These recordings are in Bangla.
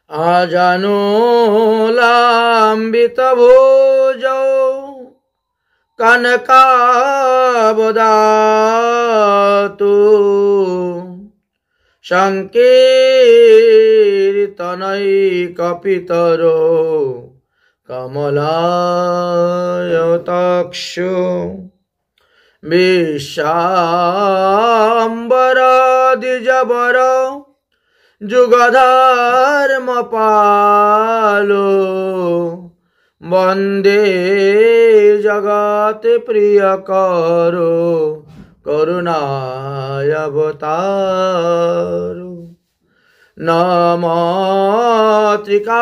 আজানুলাম্বিতভুজৌ কনকাবদাতু সংকীর্তনৈকপিতরো কমলায়তাক্ষু বিশ্বাম্বর দ্বিজবর যুগধর্মপালো বন্দে জগৎ প্রিয়করো করুণায়বতারো নমো ত্রিকালসত্তায়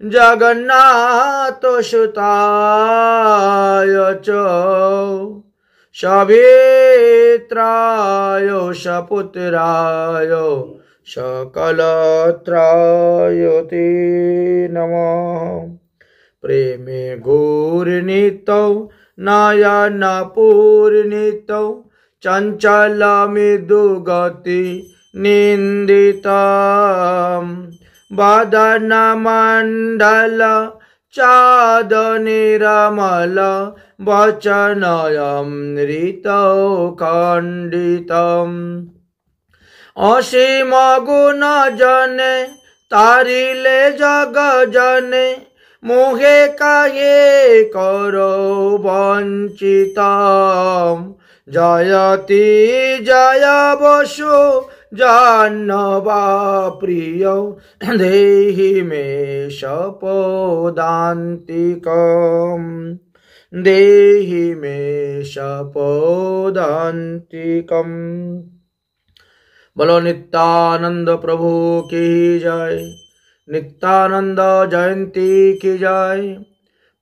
জগন্নাথ সুতায় চ সবিত্রায় সপুত্রায় সকলত্রায় তে নমঃ। প্রেমে ঘূর্ণিত নয়ন পূর্ণিত চঞ্চল মৃদুগতি নিন্দিত বদন মণ্ডল চাঁদ নিরমল বচন অমৃত খণ্ডিত অসীম গুণ জনে তারিলে জগ জনে মোহে কাহে করো বঞ্চিত জয়তি জয় বসু জাহ্নবা প্রিয় দেহি মে সপদান্তিকম দেহি মে সপদান্তিকম। बोलो नित्यानंद प्रभु की जय। नित्यानंद जयंती की जय।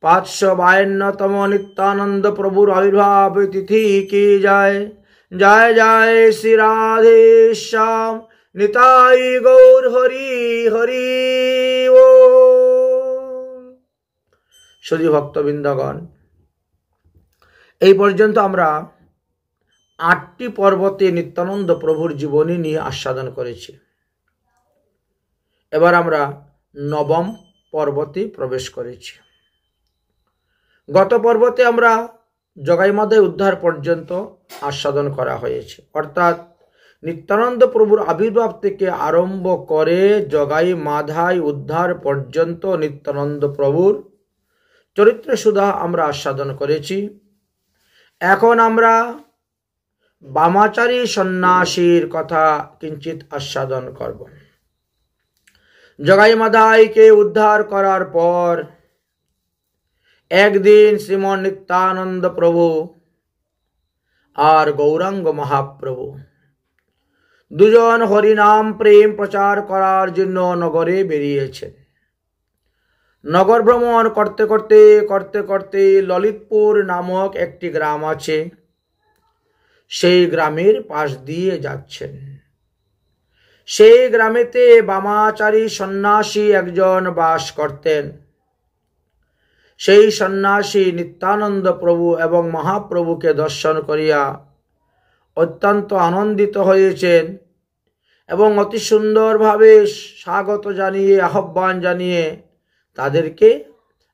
552तम नित्यानंद प्रभुर आविर्भाव तिथि की जय। जय जय श्री राधे श्याम निताई गौर हरि हरि ओ। शुद्धि भक्तबृंदगण এই পর্যন্ত আমরা 8টি পর্বতে নিত্যানন্দ প্রভুর জীবনী নিয়ে আস্বাদন করেছি। এবার আমরা 9ম পর্বতে প্রবেশ করেছি। গত পর্বতে আমরা জগাই মাধাই উদ্ধার পর্যন্ত আস্বাদন করা হয়েছে, অর্থাৎ নিত্যানন্দ প্রভুর আবির্ভাব থেকে আরম্ভ করে জগাই মাধাই উদ্ধার পর্যন্ত নিত্যানন্দ প্রভুর চরিত্র সুধা আমরা আস্বাদন করেছি। এখন আমরা বামাচারী সন্ন্যাসীর কথা কিঞ্চিত আস্বাদন করব। জগাই মাধাইকে উদ্ধার করার পর একদিন শ্রীমন নিত্যানন্দ প্রভু আর গৌরাঙ্গ মহাপ্রভু দুজন হরিনাম প্রেম প্রচার করার জন্য নগরে বেরিয়েছেন। নগর ভ্রমণ করতে করতে করতে করতে ললিতপুর নামক একটি গ্রাম আছে, সেই গ্রামের পাশ দিয়ে যাচ্ছেন। সেই গ্রামেতে বামাচারী সন্ন্যাসী একজন বাস করতেন। সেই সন্ন্যাসী নিত্যানন্দ প্রভু এবং মহাপ্রভুকে দর্শন করিয়া অত্যন্ত আনন্দিত হয়েছেন এবং অতি সুন্দরভাবে স্বাগত জানিয়ে আহ্বান জানিয়ে তাদেরকে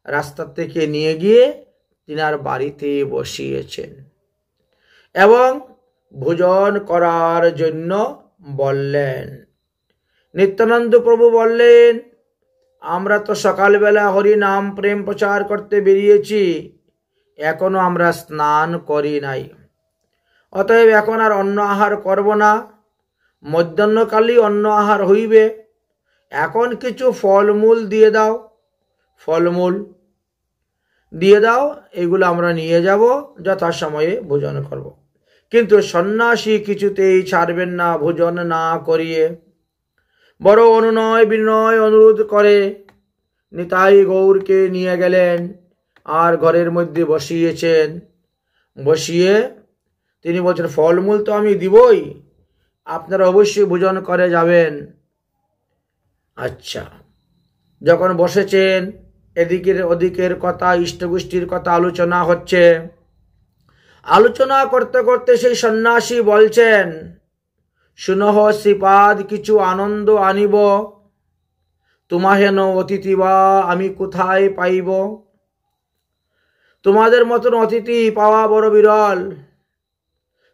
রাস্তা থেকে নিয়ে গিয়ে তিনার বাড়িতে বসিয়েছেন এবং ভোজন করার জন্য বললেন। নিত্যানন্দ প্রভু বললেন, আমরা তো সকালবেলা হরি নাম প্রেম প্রচার করতে বেরিয়েছি, এখনো আমরা স্নান করি নাই, অতএব এখন আর অন্ন আহার করব না, মধ্যাহ্নকালেই অন্ন আহার হইবে। এখন কিছু ফলমূল দিয়ে দাও, ফলমূল দিয়ে দাও, এগুলো আমরা নিয়ে যাব, যথাসময়ে ভোজন করব। কিন্তু সন্ন্যাসী কিছুতেই ছাড়বেন না ভোজন না করিয়ে। বড় অনুনয় বিনয় অনুরোধ করে নিতাই গৌরকে নিয়ে গেলেন আর ঘরের মধ্যে বসিয়েছেন। বসিয়ে তিনি বলছেন, ফলমূল তো আমি দিবই, আপনারা অবশ্যই ভোজন করে যাবেন। আচ্ছা, যখন বসেছেন এদিকের ওদিকের কথা, ইষ্টগোষ্ঠীর কথা আলোচনা হচ্ছে। আলোচনা করতে করতে সেই সন্ন্যাসী বলছেন, শুনহ শ্রীপাদ কিছু আনন্দ আনিব, তোমাহেন অতিথি বা আমি কোথায় পাইব। তোমাদের মতন অতিথি পাওয়া বড় বিরল,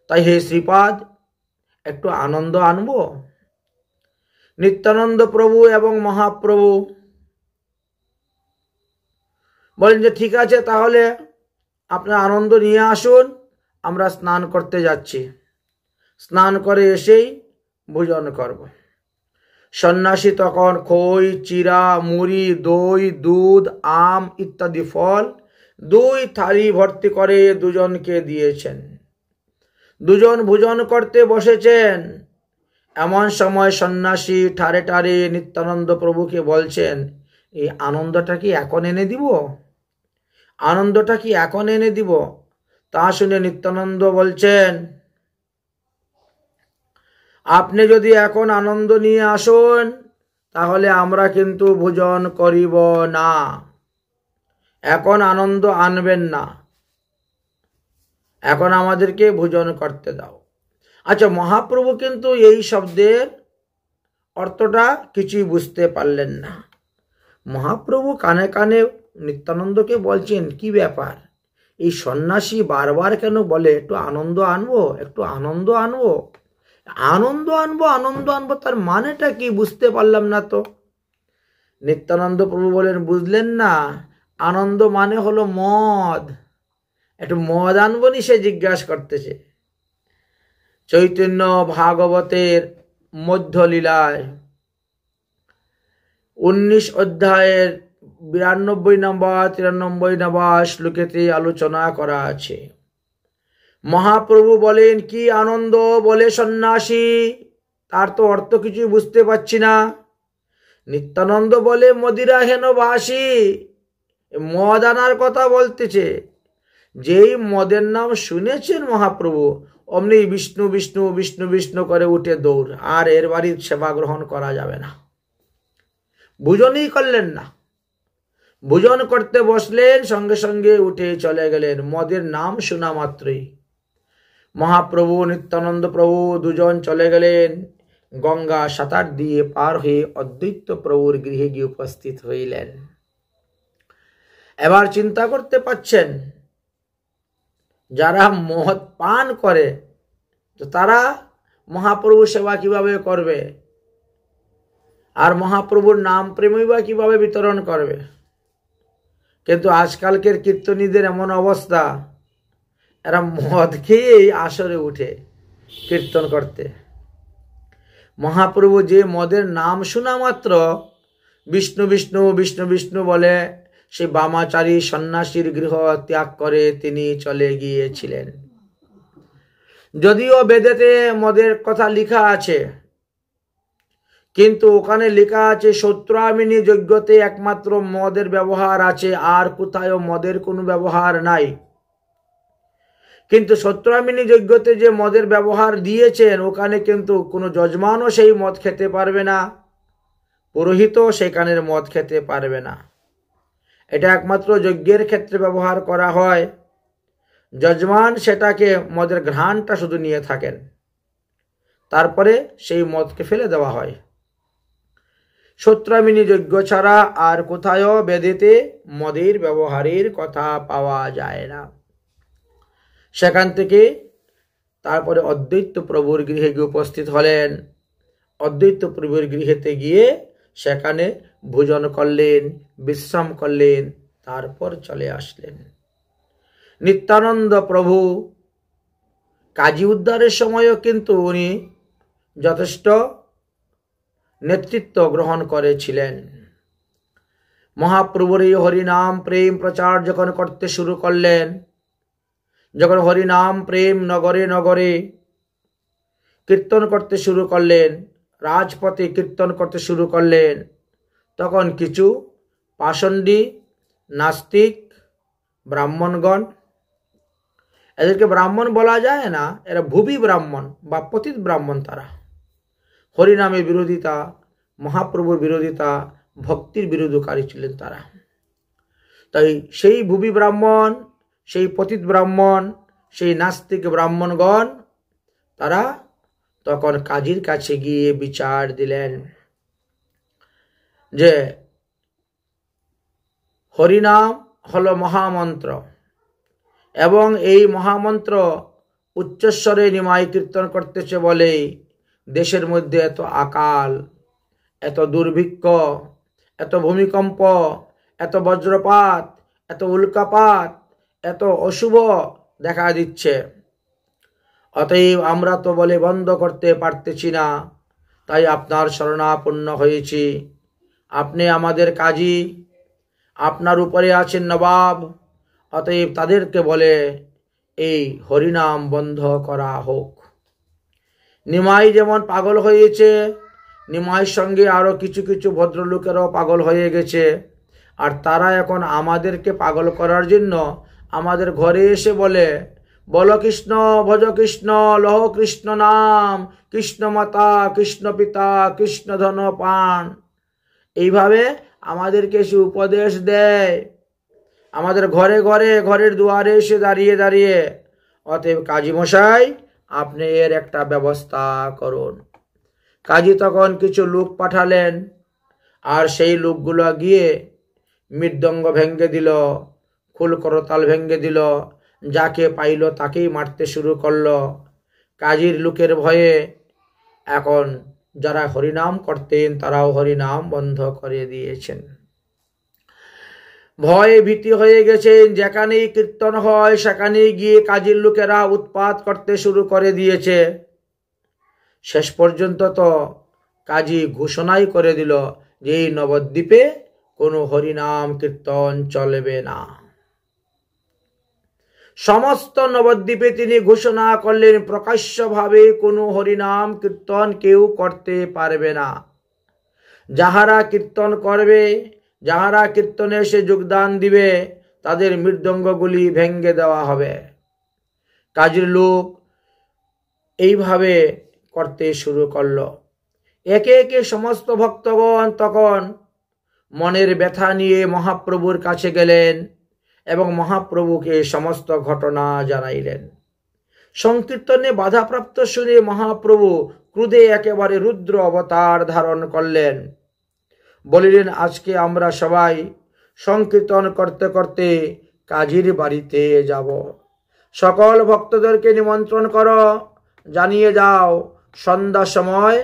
তাই হে শ্রীপাদ একটু আনন্দ আনব। নিত্যানন্দ প্রভু এবং মহাপ্রভু বলেন যে ঠিক আছে, তাহলে আপনার আনন্দ নিয়ে আসুন, আমরা স্নান করতে যাচ্ছি, স্নান করে এসেই ভোজন করব। সন্ন্যাসী তখন খই, চিরা, মুড়ি, দই, দুধ, আম ইত্যাদি ফল 2 থালি ভর্তি করে দুজনকে দিয়েছেন। দুজন ভোজন করতে বসেছেন। এমন সময় সন্ন্যাসী ঠারে ঠারে নিত্যানন্দ প্রভুকে বলছেন, এই আনন্দটা কি এখন এনে দিব? আনন্দটা কি এখন এনে দিব? তা শুনে নিত্যানন্দ বলছেন, আপনি যদি এখন আনন্দ নিয়ে আসুন তাহলে আমরা কিন্তু ভোজন করিব না। এখন আনন্দ আনবেন না, এখন আমাদেরকে ভোজন করতে দাও। আচ্ছা, মহাপ্রভু কিন্তু এই শব্দের অর্থটা কিছুই বুঝতে পারলেন না। মহাপ্রভু কানে কানে নিত্যানন্দকে বলছেন, কি ব্যাপার, এই সন্ন্যাসী বারবার কেন বলে একটু আনন্দ আনবো, একটু আনন্দ আনবো, আনন্দ আনবো, আনন্দ আনবো, তার মানেটা কি বুঝতে পারলাম না তো। নিত্যানন্দ প্রভু বলেন, বুঝলেন না, আনন্দ মানে হলো মদ, একটু মদ আনবো নি, সে জিজ্ঞাসা করতেছে। চৈতন্য ভাগবতের মধ্যলীলায় 19 অধ্যায়ের 92 নম্বর 93 নম্বর শ্লোকেতে আলোচনা করা আছে। মহাপ্রভু বলেন, কি আনন্দ বলে সন্ন্যাসী, তার তো অর্থ কিছু বুঝতে পারছি না। নিত্যানন্দ বলে, মদিরা হেন বাসি, মদ আনার কথা বলতেছে। যেই মদের নাম শুনেছেন মহাপ্রভু, অমনি বিষ্ণু বিষ্ণু বিষ্ণু বিষ্ণু করে উঠে দৌড়, আর এর বাড়ির সেবা গ্রহণ করা যাবে না। ভোজনই করলেন না, ভোজন করতে বসলেন, সঙ্গে সঙ্গে উঠে চলে গেলেন মদের নাম শোনা মাত্রই। মহাপ্রভু নিত্যানন্দ প্রভু দুজন চলে গেলেন, গঙ্গা সাঁতার দিয়ে পার হয়ে অদ্বৈত প্রভুর গৃহে গিয়ে উপস্থিত হইলেন। এবার চিন্তা করতে পারছেন, যারা মদ পান করে তো তারা মহাপ্রভু সেবা কিভাবে করবে, আর মহাপ্রভুর নাম প্রেমই বা কিভাবে বিতরণ করবে। কিন্তু আজকালকের কীর্তনীদের এমন অবস্থা, এরা মদ খেয়েই আসরে উঠে কীর্তন করতে। মহাপ্রভু যে মদের নাম শোনা মাত্র বিষ্ণু বিষ্ণু বিষ্ণু বিষ্ণু বলে সেই বামাচারী সন্ন্যাসীর গৃহ ত্যাগ করে তিনি চলে গিয়েছিলেন। যদিও বেদেতে মদের কথা লেখা আছে, কিন্তু ওখানে লেখা আছে সৌত্রামিনী যজ্ঞতে একমাত্র মদের ব্যবহার আছে, আর কোথাও মদের কোনো ব্যবহার নাই। কিন্তু সৌত্রামিনী যজ্ঞতে যে মদের ব্যবহার দিয়েছেন, ওখানে কিন্তু কোনো যজমানও সেই মদ খেতে পারবে না, পুরোহিতও সেখানের মদ খেতে পারবে না। এটা একমাত্র যজ্ঞের ক্ষেত্রে ব্যবহার করা হয়। যজমান সেটাকে মদের ঘ্রাণটা শুধু নিয়ে থাকেন, তারপরে সেই মদকে ফেলে দেওয়া হয়। সৌত্রামিনী যজ্ঞ ছাড়া আর কোথাও বেদেতে মদের ব্যবহারের কথা পাওয়া যায় না। সেখান থেকে তারপরে অদ্বৈত প্রভুর গৃহে গিয়ে উপস্থিত হলেন। অদ্বৈত প্রভুর গৃহেতে গিয়ে সেখানে ভোজন করলেন, বিশ্রাম করলেন, তারপর চলে আসলেন। নিত্যানন্দ প্রভু কাজী উদ্ধারের সময়ও কিন্তু উনি যথেষ্ট নেতৃত্ব গ্রহণ করেছিলেন। মহাপ্রভুর এই হরিনাম প্রেম প্রচার যখন করতে শুরু করলেন, যখন হরিনাম প্রেম নগরে নগরে কীর্তন করতে শুরু করলেন, রাজপথে কীর্তন করতে শুরু করলেন, তখন কিছু পাষণ্ডী নাস্তিক ব্রাহ্মণগণ, এদেরকে ব্রাহ্মণ বলা যায় না, এরা ভুবি ব্রাহ্মণ বা পতিত ব্রাহ্মণ, তারা হরিনামের বিরোধিতা, মহাপ্রভুর বিরোধিতা, ভক্তির বিরোধকারী ছিলেন তারা। তাই সেই ভুবি ব্রাহ্মণ, সেই পতিত ব্রাহ্মণ, সেই নাস্তিক ব্রাহ্মণগণ তারা তখন কাজীর কাছে গিয়ে বিচার দিলেন যে হরিনাম হলো মহামন্ত্র, এবং এই মহামন্ত্র উচ্চস্বরে নিমাই কীর্তন করতেছে বলেই দেশের মধ্যে এত আকাল, এত দুর্ভিক্ষ, এত ভূমিকম্প, এত বজ্রপাত, এত উল্কাপাত, এত অশুভ দেখা দিচ্ছে। অতএব আমরা তো বলে বন্ধ করতে পারতেছি না, তাই আপনার শরণাপন্ন হয়েছি। আপনি আমাদের কাজী, আপনার উপরে আছেন নবাব, অতএব তাদেরকে বলে এই হরিনাম বন্ধ করা হোক। নিমাই যেমন পাগল হয়েছে, নিমাইয়ের সঙ্গে আরো কিছু কিছু ভদ্রলোকেরও পাগল হয়ে গেছে, আর তারা এখন আমাদেরকে পাগল করার জন্য আমাদের ঘরে এসে বলে, বল কৃষ্ণ, ভজ কৃষ্ণ, লহ কৃষ্ণ নাম, কৃষ্ণ মাতা, কৃষ্ণ পিতা, কৃষ্ণ ধন পান। এইভাবে আমাদেরকে সে উপদেশ দেয় আমাদের ঘরে ঘরে, ঘরের দুয়ারে এসে দাঁড়িয়ে দাঁড়িয়ে। অতএব কাজী মশাই, আপনি এর একটা ব্যবস্থা করুন। কাজী তখন কিছু লোক পাঠালেন, আর সেই লোকগুলো গিয়ে মৃদঙ্গ ভেঙ্গে দিল, খুল করতাল ভেঙ্গে দিল, যাকে পাইল তাকেই মারতে শুরু করলো। কাজীর লোকের ভয়ে এখন যারা হরিনাম করতেন তারাও হরিনাম বন্ধ করে দিয়েছেন। ভয়ে ভীতি হয়ে গেছেন, যেখানেই কীর্তন হয় সেখানেই গিয়ে কাজীর লোকেরা উৎপাত করতে শুরু করে দিয়েছে। শেষ পর্যন্ত তো কাজী ঘোষণাই করে দিল যে এই নবদ্বীপে কোনো হরিনাম কীর্তন চলবে না। সমস্ত নবদ্বীপে তিনি ঘোষণা করলেন প্রকাশ্যভাবে কোনো হরিনাম কীর্তন কেউ করতে পারবে না। যাহারা কীর্তন করবে, যাহারা কীর্তনে এসে যোগদান দিবে, তাদের মৃদঙ্গগুলি ভেঙ্গে দেওয়া হবে। কাজীর লোক এইভাবে করতে শুরু করলো। একে একে সমস্ত ভক্তগণ তখন মনের ব্যথা নিয়ে মহাপ্রভুর কাছে গেলেন এবং মহাপ্রভুকে সমস্ত ঘটনা জানাইলেন। সংকীর্তনে বাধাপ্রাপ্ত শুনে মহাপ্রভু ক্রোধে একেবারে রুদ্র অবতার ধারণ করলেন। বলিলেন, আজকে আমরা সবাই সংকীর্তন করতে করতে কাজীর বাড়িতে যাব। সকল ভক্তদেরকে নিমন্ত্রণ করো, জানিয়ে যাও সন্ধ্যা সময়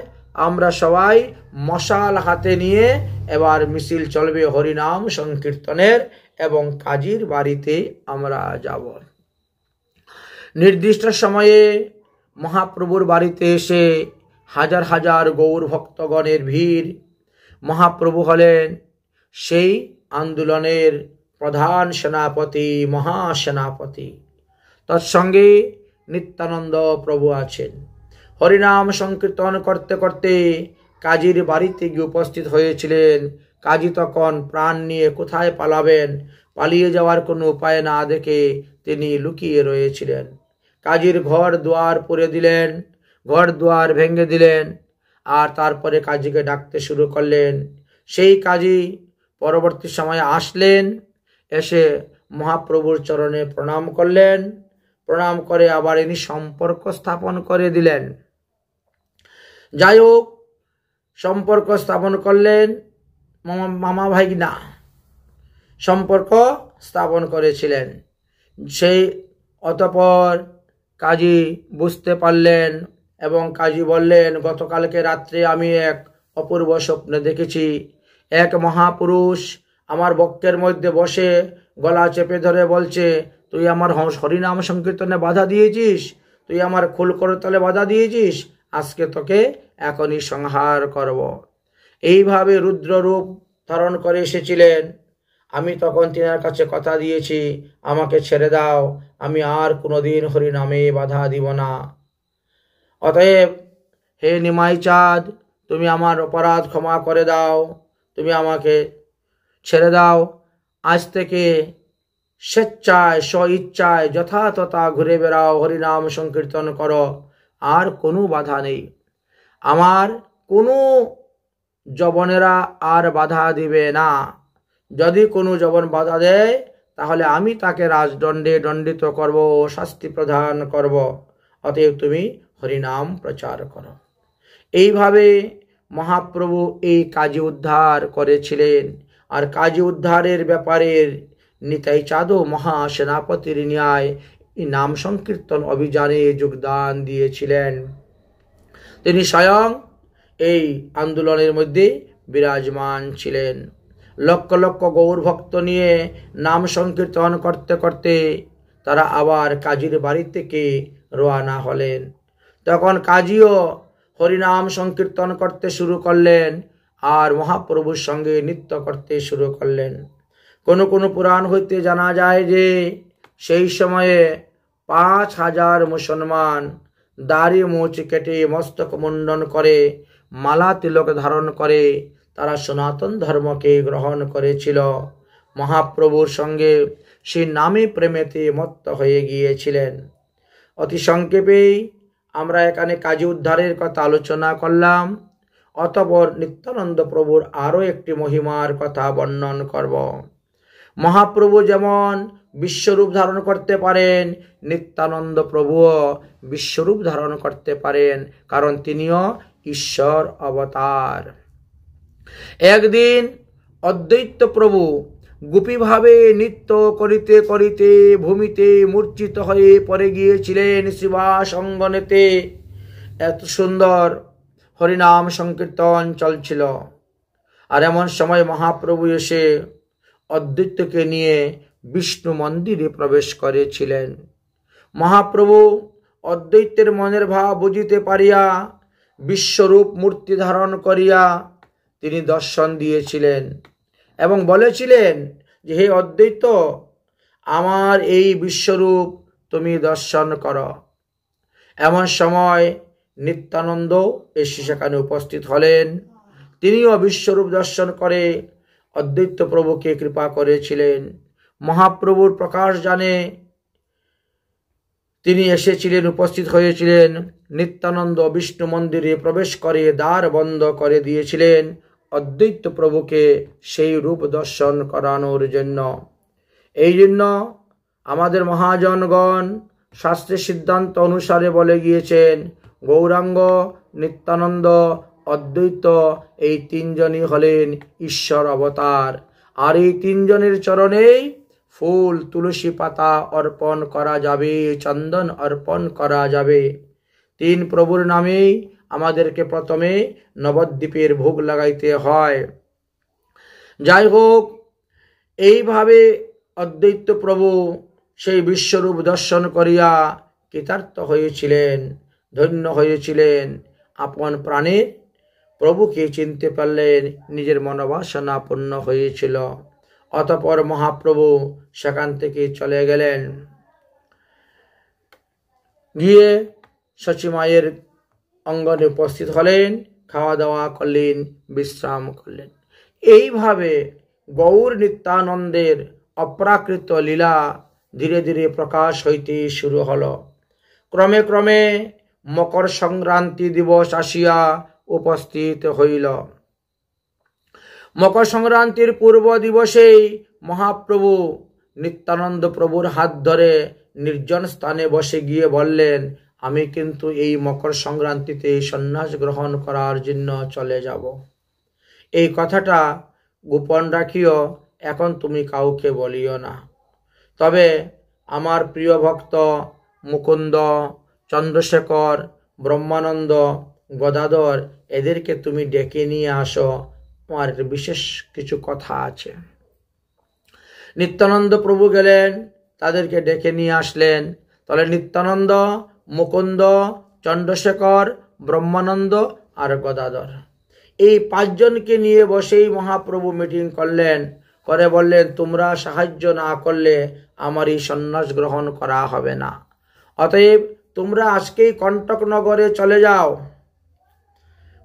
আমরা সবাই মশাল হাতে নিয়ে এবার মিছিল চলবে হরিনাম সংকীর্তনের, এবং কাজীর বাড়িতে আমরা যাব। নির্দিষ্ট সময়ে মহাপ্রভুর বাড়িতে এসে হাজার হাজার গৌর ভক্তগণের ভিড়। মহাপ্রভু হলেন সেই আন্দোলনের প্রধান সেনাপতি, মহাসেনাপতি। তৎসঙ্গে নিত্যানন্দ প্রভু আছেন। হরিনাম সংকীর্তন করতে করতে কাজীর বাড়িতে গিয়ে উপস্থিত হয়েছিলেন। কাজী তখন প্রাণ নিয়ে কোথায় পালাবেন, পালিয়ে যাওয়ার কোনো উপায় না দেখে তিনি লুকিয়ে রয়েছিলেন। কাজীর ঘর দুয়ার পুড়ে দিলেন, ঘর দুয়ার ভেঙে দিলেন, আর তারপরে কাজীকে ডাকতে শুরু করলেন। সেই কাজী পরবর্তী সময়ে আসলেন, এসে মহাপ্রভুর চরণে প্রণাম করলেন। প্রণাম করে আবার ইনি সম্পর্ক স্থাপন করে দিলেন। যাই হোক, সম্পর্ক স্থাপন করলেন, মামা ভাইগনা সম্পর্ক স্থাপন করেছিলেন। সেই অতঃপর কাজী বুঝতে পারলেন এবং কাজী বললেন, গতকালকে রাত্রে আমি এক অপূর্ব স্বপ্নে দেখেছি। এক মহাপুরুষ আমার বক্ষের মধ্যে বসে গলা চেপে ধরে বলছে, তুই আমার হরিনাম সংকীর্তনে বাধা দিয়েছিস, তুই আমার খুল করতলে বাধা দিয়েছিস, আজকে তোকে এখনই সংহার করব। এইভাবে রুদ্র রূপ ধারণ করে এসেছিলেন। আমি তখন তিনার কাছে কথা দিয়েছি, আমাকে ছেড়ে দাও, আমি আর কোনোদিন হরিনামে বাধা দিব না। অতএব হে নিমাই চাঁদ, তুমি আমার অপরাধ ক্ষমা করে দাও, তুমি আমাকে ছেড়ে দাও। আজ থেকে স্বেচ্ছায় স্ব ইচ্ছায় যথাতথা ঘুরে বেড়াও, হরিনাম সংকীর্তন করো, আর কোনো বাধা নেই। আমার কোনো যবনেরা আর বাধা দিবে না। যদি কোনো যবন বাধা দেয় তাহলে আমি তাকে রাজদণ্ডে দণ্ডিত করব, শাস্তি প্রদান করব। অতএব তুমি হরিনাম প্রচার করো। এইভাবে মহাপ্রভু এই কাজী উদ্ধার করেছিলেন। আর কাজী উদ্ধারের ব্যাপারে নিতাই চাঁদও মহাসেনাপতির ন্যায় এই নাম সংকীর্তন অভিযানে যোগদান দিয়েছিলেন। তিনি স্বয়ং এই আন্দোলনের মধ্যে বিরাজমান ছিলেন। লক্ষ লক্ষ গৌর ভক্ত নিয়ে নাম সংকীর্তন করতে করতে তারা আবার কাজীর বাড়ি থেকে রওনা হলেন। তখন কাজীও হরিনাম সংকীর্তন করতে শুরু করলেন আর মহাপ্রভুর সঙ্গে নৃত্য করতে শুরু করলেন। কোনো কোনো পুরাণ হইতে জানা যায় যে সেই সময়ে ৫,০০০ মুসলমান দাড়ি মুছ কেটে মস্তক মুন্ডন করে মালা তিলক ধারণ করে তারা সনাতন ধর্মকে গ্রহণ করেছিল। মহাপ্রভুর সঙ্গে সেই নামে প্রেমেতে মত্ত হয়ে গিয়েছিলেন। অতি সংক্ষেপেই আমরা এখানে কাজী উদ্ধারের কথা আলোচনা করলাম। অতঃপর নিত্যানন্দ প্রভুর আরও একটি মহিমার কথা বর্ণন করব। মহাপ্রভু যেমন বিশ্বরূপ ধারণ করতে পারেন, নিত্যানন্দ প্রভুও বিশ্বরূপ ধারণ করতে পারেন, কারণ তিনিও ঈশ্বর অবতার। একদিন অদ্বৈত প্রভু গোপীভাবে নৃত্য করিতে করিতে ভূমিতে মূর্ছিত হয়ে পড়ে গিয়েছিলেন শিবাস অঙ্গনেতে। এত সুন্দর হরিনাম সংকীর্তন চলছিল। আর এমন সময় মহাপ্রভু এসে অদ্বৈতকে নিয়ে বিষ্ণু মন্দিরে প্রবেশ করেছিলেন। মহাপ্রভু অদ্বৈতের মনের ভাব বুঝিতে পারিয়া বিশ্বরূপ মূর্তি ধারণ করিয়া তিনি দর্শন দিয়েছিলেন এবং বলেছিলেন যে, হে অদ্বৈত, আমার এই বিশ্বরূপ তুমি দর্শন করো। এমন সময় নিত্যানন্দ এসে সেখানে উপস্থিত হলেন। তিনিও বিশ্বরূপ দর্শন করে অদ্বৈত প্রভুকে কৃপা করেছিলেন। মহাপ্রভুর প্রকাশ জানে তিনি এসেছিলেন, উপস্থিত হয়েছিলেন। নিত্যানন্দ বিষ্ণু মন্দিরে প্রবেশ করে দ্বার বন্ধ করে দিয়েছিলেন অদ্বৈত প্রভুকে সেই রূপ দর্শন করানোর জন্য। এই জন্য আমাদের মহাজনগণ শাস্ত্রের সিদ্ধান্ত অনুসারে বলে গিয়েছেন, গৌরাঙ্গ, নিত্যানন্দ, অদ্বৈত এই তিনজনই হলেন ঈশ্বর অবতার। আর এই তিনজনের চরণেই ফুল, তুলসী পাতা অর্পণ করা যাবে, চন্দন অর্পণ করা যাবে। তিন প্রভুর নামেই আমাদেরকে প্রথমে নবদ্বীপের ভোগ লাগাইতে হয়। যাই হোক, এইভাবে অদ্বৈত প্রভু সেই বিশ্বরূপ দর্শন করিয়া কৃতার্থ হয়েছিলেন, ধন্য হয়েছিলেন। আপন প্রাণে প্রভুকে চিনতে পারলেন, নিজের মনোবাসনা পূর্ণ হয়েছিল। অতঃপর মহাপ্রভু সেখান থেকে চলে গেলেন, গিয়ে সচিমায়ের অঙ্গনে উপস্থিত হলেন, খাওয়া দাওয়া করলেন, বিশ্রাম করলেন। এইভাবে গৌর নিত্যানন্দের অপ্রাকৃত লীলা ধীরে ধীরে প্রকাশ হইতে শুরু হল। ক্রমে ক্রমে মকর সংক্রান্তি দিবস আসিয়া উপস্থিত হইল। মকর সংক্রান্তির পূর্ব দিবসেই মহাপ্রভু নিত্যানন্দ প্রভুর হাত ধরে নির্জন স্থানে বসে গিয়ে বললেন, আমি কিন্তু এই মকর সংক্রান্তিতে সন্ন্যাস গ্রহণ করার জন্য চলে যাব। এই কথাটা গোপন রাখিও, এখন তুমি কাউকে বলিও না। তবে আমার প্রিয় ভক্ত মুকুন্দ, চন্দ্রশেখর, ব্রহ্মানন্দ, গদাধর এদেরকে তুমি ডেকে নিয়ে আসো, আমার বিশেষ কিছু কথা আছে। নিত্যানন্দ প্রভু গেলেন, তাদেরকে ডেকে নিয়ে আসলেন। তাহলে নিত্যানন্দ, মুকুন্দ, চন্দ্রশেখর, ব্রহ্মানন্দ আর গদাধর, এই পাঁচজনকে নিয়ে বসেই মহাপ্রভু মিটিং করলেন, করে বললেন, তোমরা সাহায্য না করলে আমার এই সন্ন্যাস গ্রহণ করা হবে না। অতএব তোমরা আজকেই কণ্টকনগরে চলে যাও,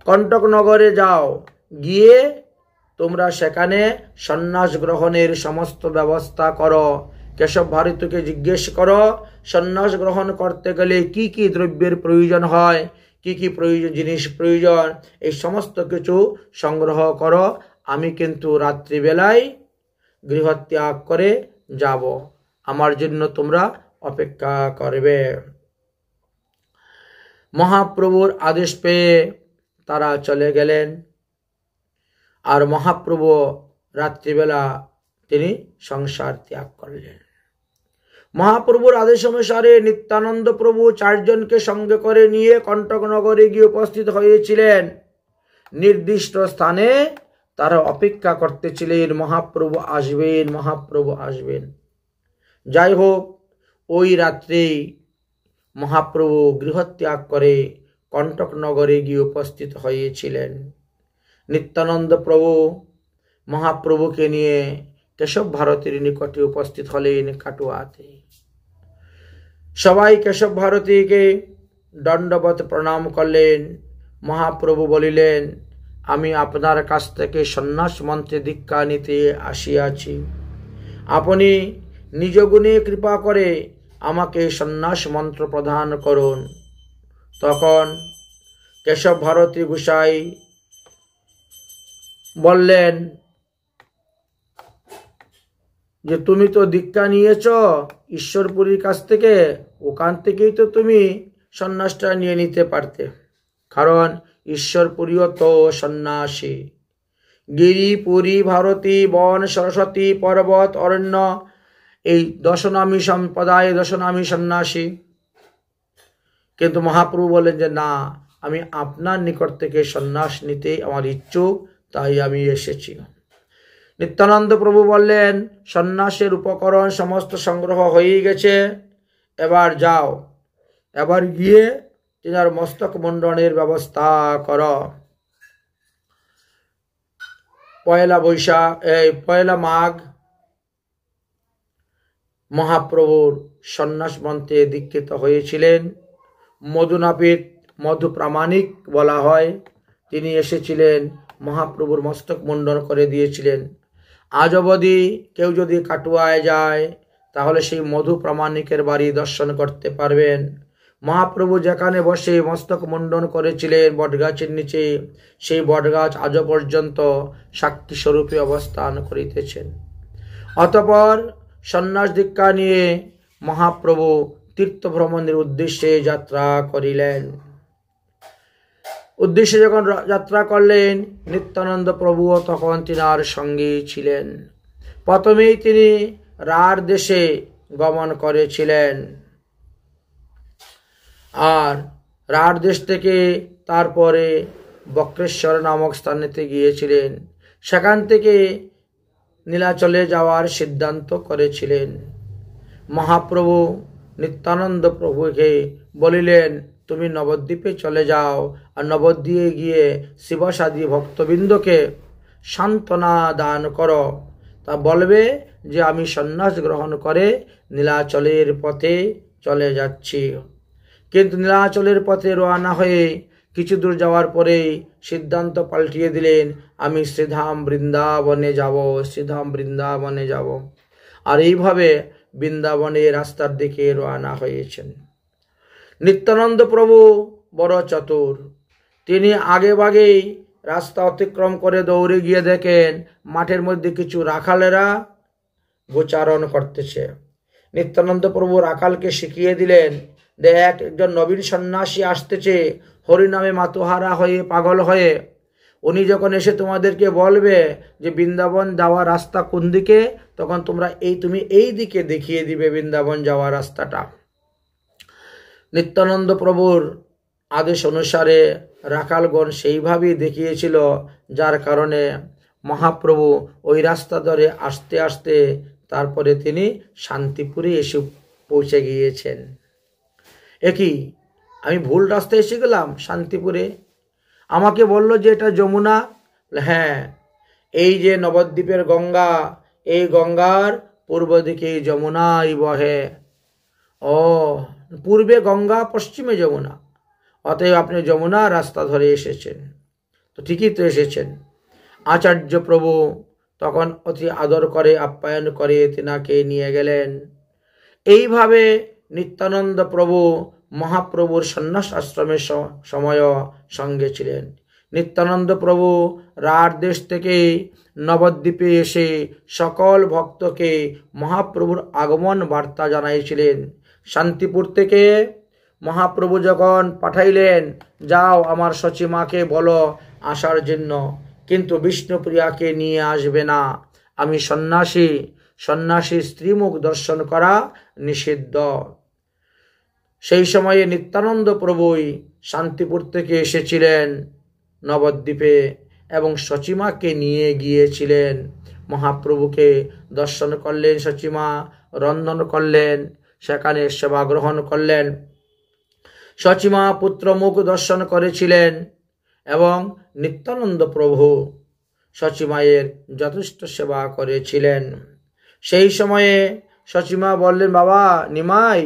কণ্টকনগরে যাও, গিয়ে তোমরা সেখানে সন্ন্যাস গ্রহণের সমস্ত ব্যবস্থা করো। কেশব ভারতীকে জিজ্ঞেস করো, সন্ন্যাস গ্রহণ করতে গেলে কি কি দ্রব্যের প্রয়োজন হয়, কি কি জিনিস প্রয়োজন, এই সমস্ত কিছু সংগ্রহ করো। আমি কিন্তু রাত্রিবেলায় গৃহত্যাগ করে যাব, আমার জন্য তোমরা অপেক্ষা করবে। মহাপ্রভুর আদেশ পেয়ে তারা চলে গেলেন। আর মহাপ্রভু রাত্রিবেলা তিনি সংসার ত্যাগ করলেন। মহাপ্রভুর আদেশ অনুসারে নিত্যানন্দ প্রভু 4 জনকে সঙ্গে করে নিয়ে কণ্টক নগরে গিয়ে উপস্থিত হয়েছিলেন। নির্দিষ্ট স্থানে তারা অপেক্ষা করতেছিলেন, মহাপ্রভু আসবেন, মহাপ্রভু আসবেন। যাই হোক, ওই রাত্রেই মহাপ্রভু গৃহত্যাগ করে কণ্টক নগরে গিয়ে উপস্থিত হয়েছিলেন। নিত্যানন্দ প্রভু মহাপ্রভুকে নিয়ে কেশব ভারতীর নিকটে উপস্থিত হলেন কাটুয়াতে। সবাই কেশব ভারতীকে দণ্ডবত প্রণাম করলেন। মহাপ্রভু বলিলেন, আমি আপনার কাছ থেকে সন্ন্যাস মন্ত্রে দীক্ষা নিতে আসিয়াছি। আপনি নিজ গুণে কৃপা করে আমাকে সন্ন্যাস মন্ত্র প্রদান করুন। তখন কেশব ভারতী গোসাই বললেন যে তুমি তো দীক্ষা নিয়েছ ঈশ্বরপুরীর কাছ থেকে, ওখান থেকেই তো তুমি সন্ন্যাসটা নিয়ে নিতে পারতে, কারণ ঈশ্বরপুরীও তো সন্ন্যাসী। গিরি, পুরী, ভারতী, বন, সরস্বতী, পর্বত, অরণ্য, এই দশনামী সম্প্রদায়, দশনামী সন্ন্যাসী। কিন্তু মহাপ্রভু বলেন যে না, আমি আপনার নিকট থেকে সন্ন্যাস নিতে আমার ইচ্ছুক, তাই আমি এসেছি। নিত্যানন্দ প্রভু বললেন, সন্ন্যাসের উপকরণ সমস্ত সংগ্রহ হয়ে গেছে, এবার যাও, এবার গিয়ে তিনার মস্তক মুন্ডনের ব্যবস্থা কর। পয়লা মাঘ মহাপ্রভুর সন্ন্যাস মন্ত্রে দীক্ষিত হয়েছিলেন। মধুনাপিত, মধু প্রামাণিক বলা হয়, তিনি এসেছিলেন, মহাপ্রভুর মস্তক মুন্ডন করে দিয়েছিলেন। আজ অবধি কেউ যদি কাটুয়ায় যায় তাহলে সেই মধু প্রামাণিকের বাড়ি দর্শন করতে পারবেন। মহাপ্রভু যেখানে বসে মস্তক মুন্ডন করেছিলেন বটগাছের নিচে, সেই বটগাছ আজও পর্যন্ত সাক্ষী স্বরূপে অবস্থান করিতেছেন। অতঃপর সন্ন্যাস দীক্ষা নিয়ে মহাপ্রভু তীর্থ ভ্রমণের উদ্দেশ্যে যাত্রা করিলেন। উদ্দেশ্যে যখন যাত্রা করলেন, নিত্যানন্দ প্রভুও তখন তিনার সঙ্গে ছিলেন। প্রথমেই তিনি রাঢ় দেশে গমন করেছিলেন, আর রাঢ় দেশ থেকে তারপরে বক্রেশ্বর নামক স্থানেতে গিয়েছিলেন। সেখান থেকে নীলাচলে যাওয়ার সিদ্ধান্ত করেছিলেন। মহাপ্রভু নিত্যানন্দ প্রভুকে বলিলেন, তুমি নবদ্বীপে চলে যাও, আর নবদ্বীপে গিয়ে শিবসাদী ভক্তবৃন্দকে সান্ত্বনা দান করো। তা বলবে যে আমি সন্ন্যাস গ্রহণ করে নীলাচলের পথে চলে যাচ্ছি। কিন্তু নীলাচলের পথে রওনা হয়ে কিছু দূর যাওয়ার পরেই সিদ্ধান্ত পাল্টিয়ে দিলেন, আমি শ্রীধাম বৃন্দাবনে যাব, শ্রীধাম বৃন্দাবনে যাব। আর এইভাবে বৃন্দাবনের রাস্তার দিকে রওনা হয়েছেন। নিত্যানন্দ প্রভু বড় চতুর, তিনি আগে ভাগেই রাস্তা অতিক্রম করে দৌড়ে গিয়ে দেখেন মাঠের মধ্যে কিছু রাখালেরা গোচারণ করতেছে। নিত্যানন্দ প্রভু রাখালকে শিখিয়ে দিলেন, দেখ একজন নবীন সন্ন্যাসী আসতেছে, হরিনামে মাতুহারা হয়ে পাগল হয়ে। উনি যখন এসে তোমাদেরকে বলবে যে বৃন্দাবন যাওয়ার রাস্তা কোন দিকে, তখন তুমি এই দিকে দেখিয়ে দিবে বৃন্দাবন যাওয়ার রাস্তাটা। নিত্যানন্দ প্রভুর আদেশ অনুসারে রাখালগণ সেইভাবেই দেখিয়েছিল, যার কারণে মহাপ্রভু ওই রাস্তা ধরে আস্তে আস্তে তারপরে তিনি শান্তিপুরে এসে পৌঁছে গিয়েছেন। একই আমি ভুল রাস্তায় এসে গেলাম শান্তিপুরে, আমাকে বলল যে এটা যমুনা। হ্যাঁ, এই যে নবদ্বীপের গঙ্গা, এই গঙ্গার পূর্ব দিকে যমুনাই বহে। ও, পূর্বে গঙ্গা, পশ্চিমে যমুনা, অতএব আপনি যমুনা রাস্তা ধরে এসেছেন। তো ঠিকই তো এসেছেন। আচার্য প্রভু তখন অতি আদর করে আপ্যায়ন করে তিনাকে নিয়ে গেলেন। এইভাবে নিত্যানন্দ প্রভু মহাপ্রভুর সন্ন্যাস আশ্রমের সময় সঙ্গে ছিলেন। নিত্যানন্দ প্রভু রাঢ় দেশ থেকে নবদ্বীপে এসে সকল ভক্তকে মহাপ্রভুর আগমন বার্তা জানাইছিলেন। শান্তিপুর থেকে মহাপ্রভু যখন পাঠাইলেন, যাও আমার সচিমাকে বলো আসার জন্য, কিন্তু বিষ্ণুপ্রিয়াকে নিয়ে আসবে না, আমি সন্ন্যাসী, সন্ন্যাসী স্ত্রীমুখ দর্শন করা নিষিদ্ধ। সেই সময়ে নিত্যানন্দ প্রভুই শান্তিপুর থেকে এসেছিলেন নবদ্বীপে এবং সচিমাকে নিয়ে গিয়েছিলেন। মহাপ্রভুকে দর্শন করলেন, সচিমা রন্ধন করলেন, সেখানে সেবা গ্রহণ করলেন। সচিমা পুত্র মুখ দর্শন করেছিলেন এবং নিত্যানন্দ প্রভু সচিমায়ের যথেষ্ট সেবা করেছিলেন। সেই সময়ে সচিমা বললেন, বাবা নিমাই,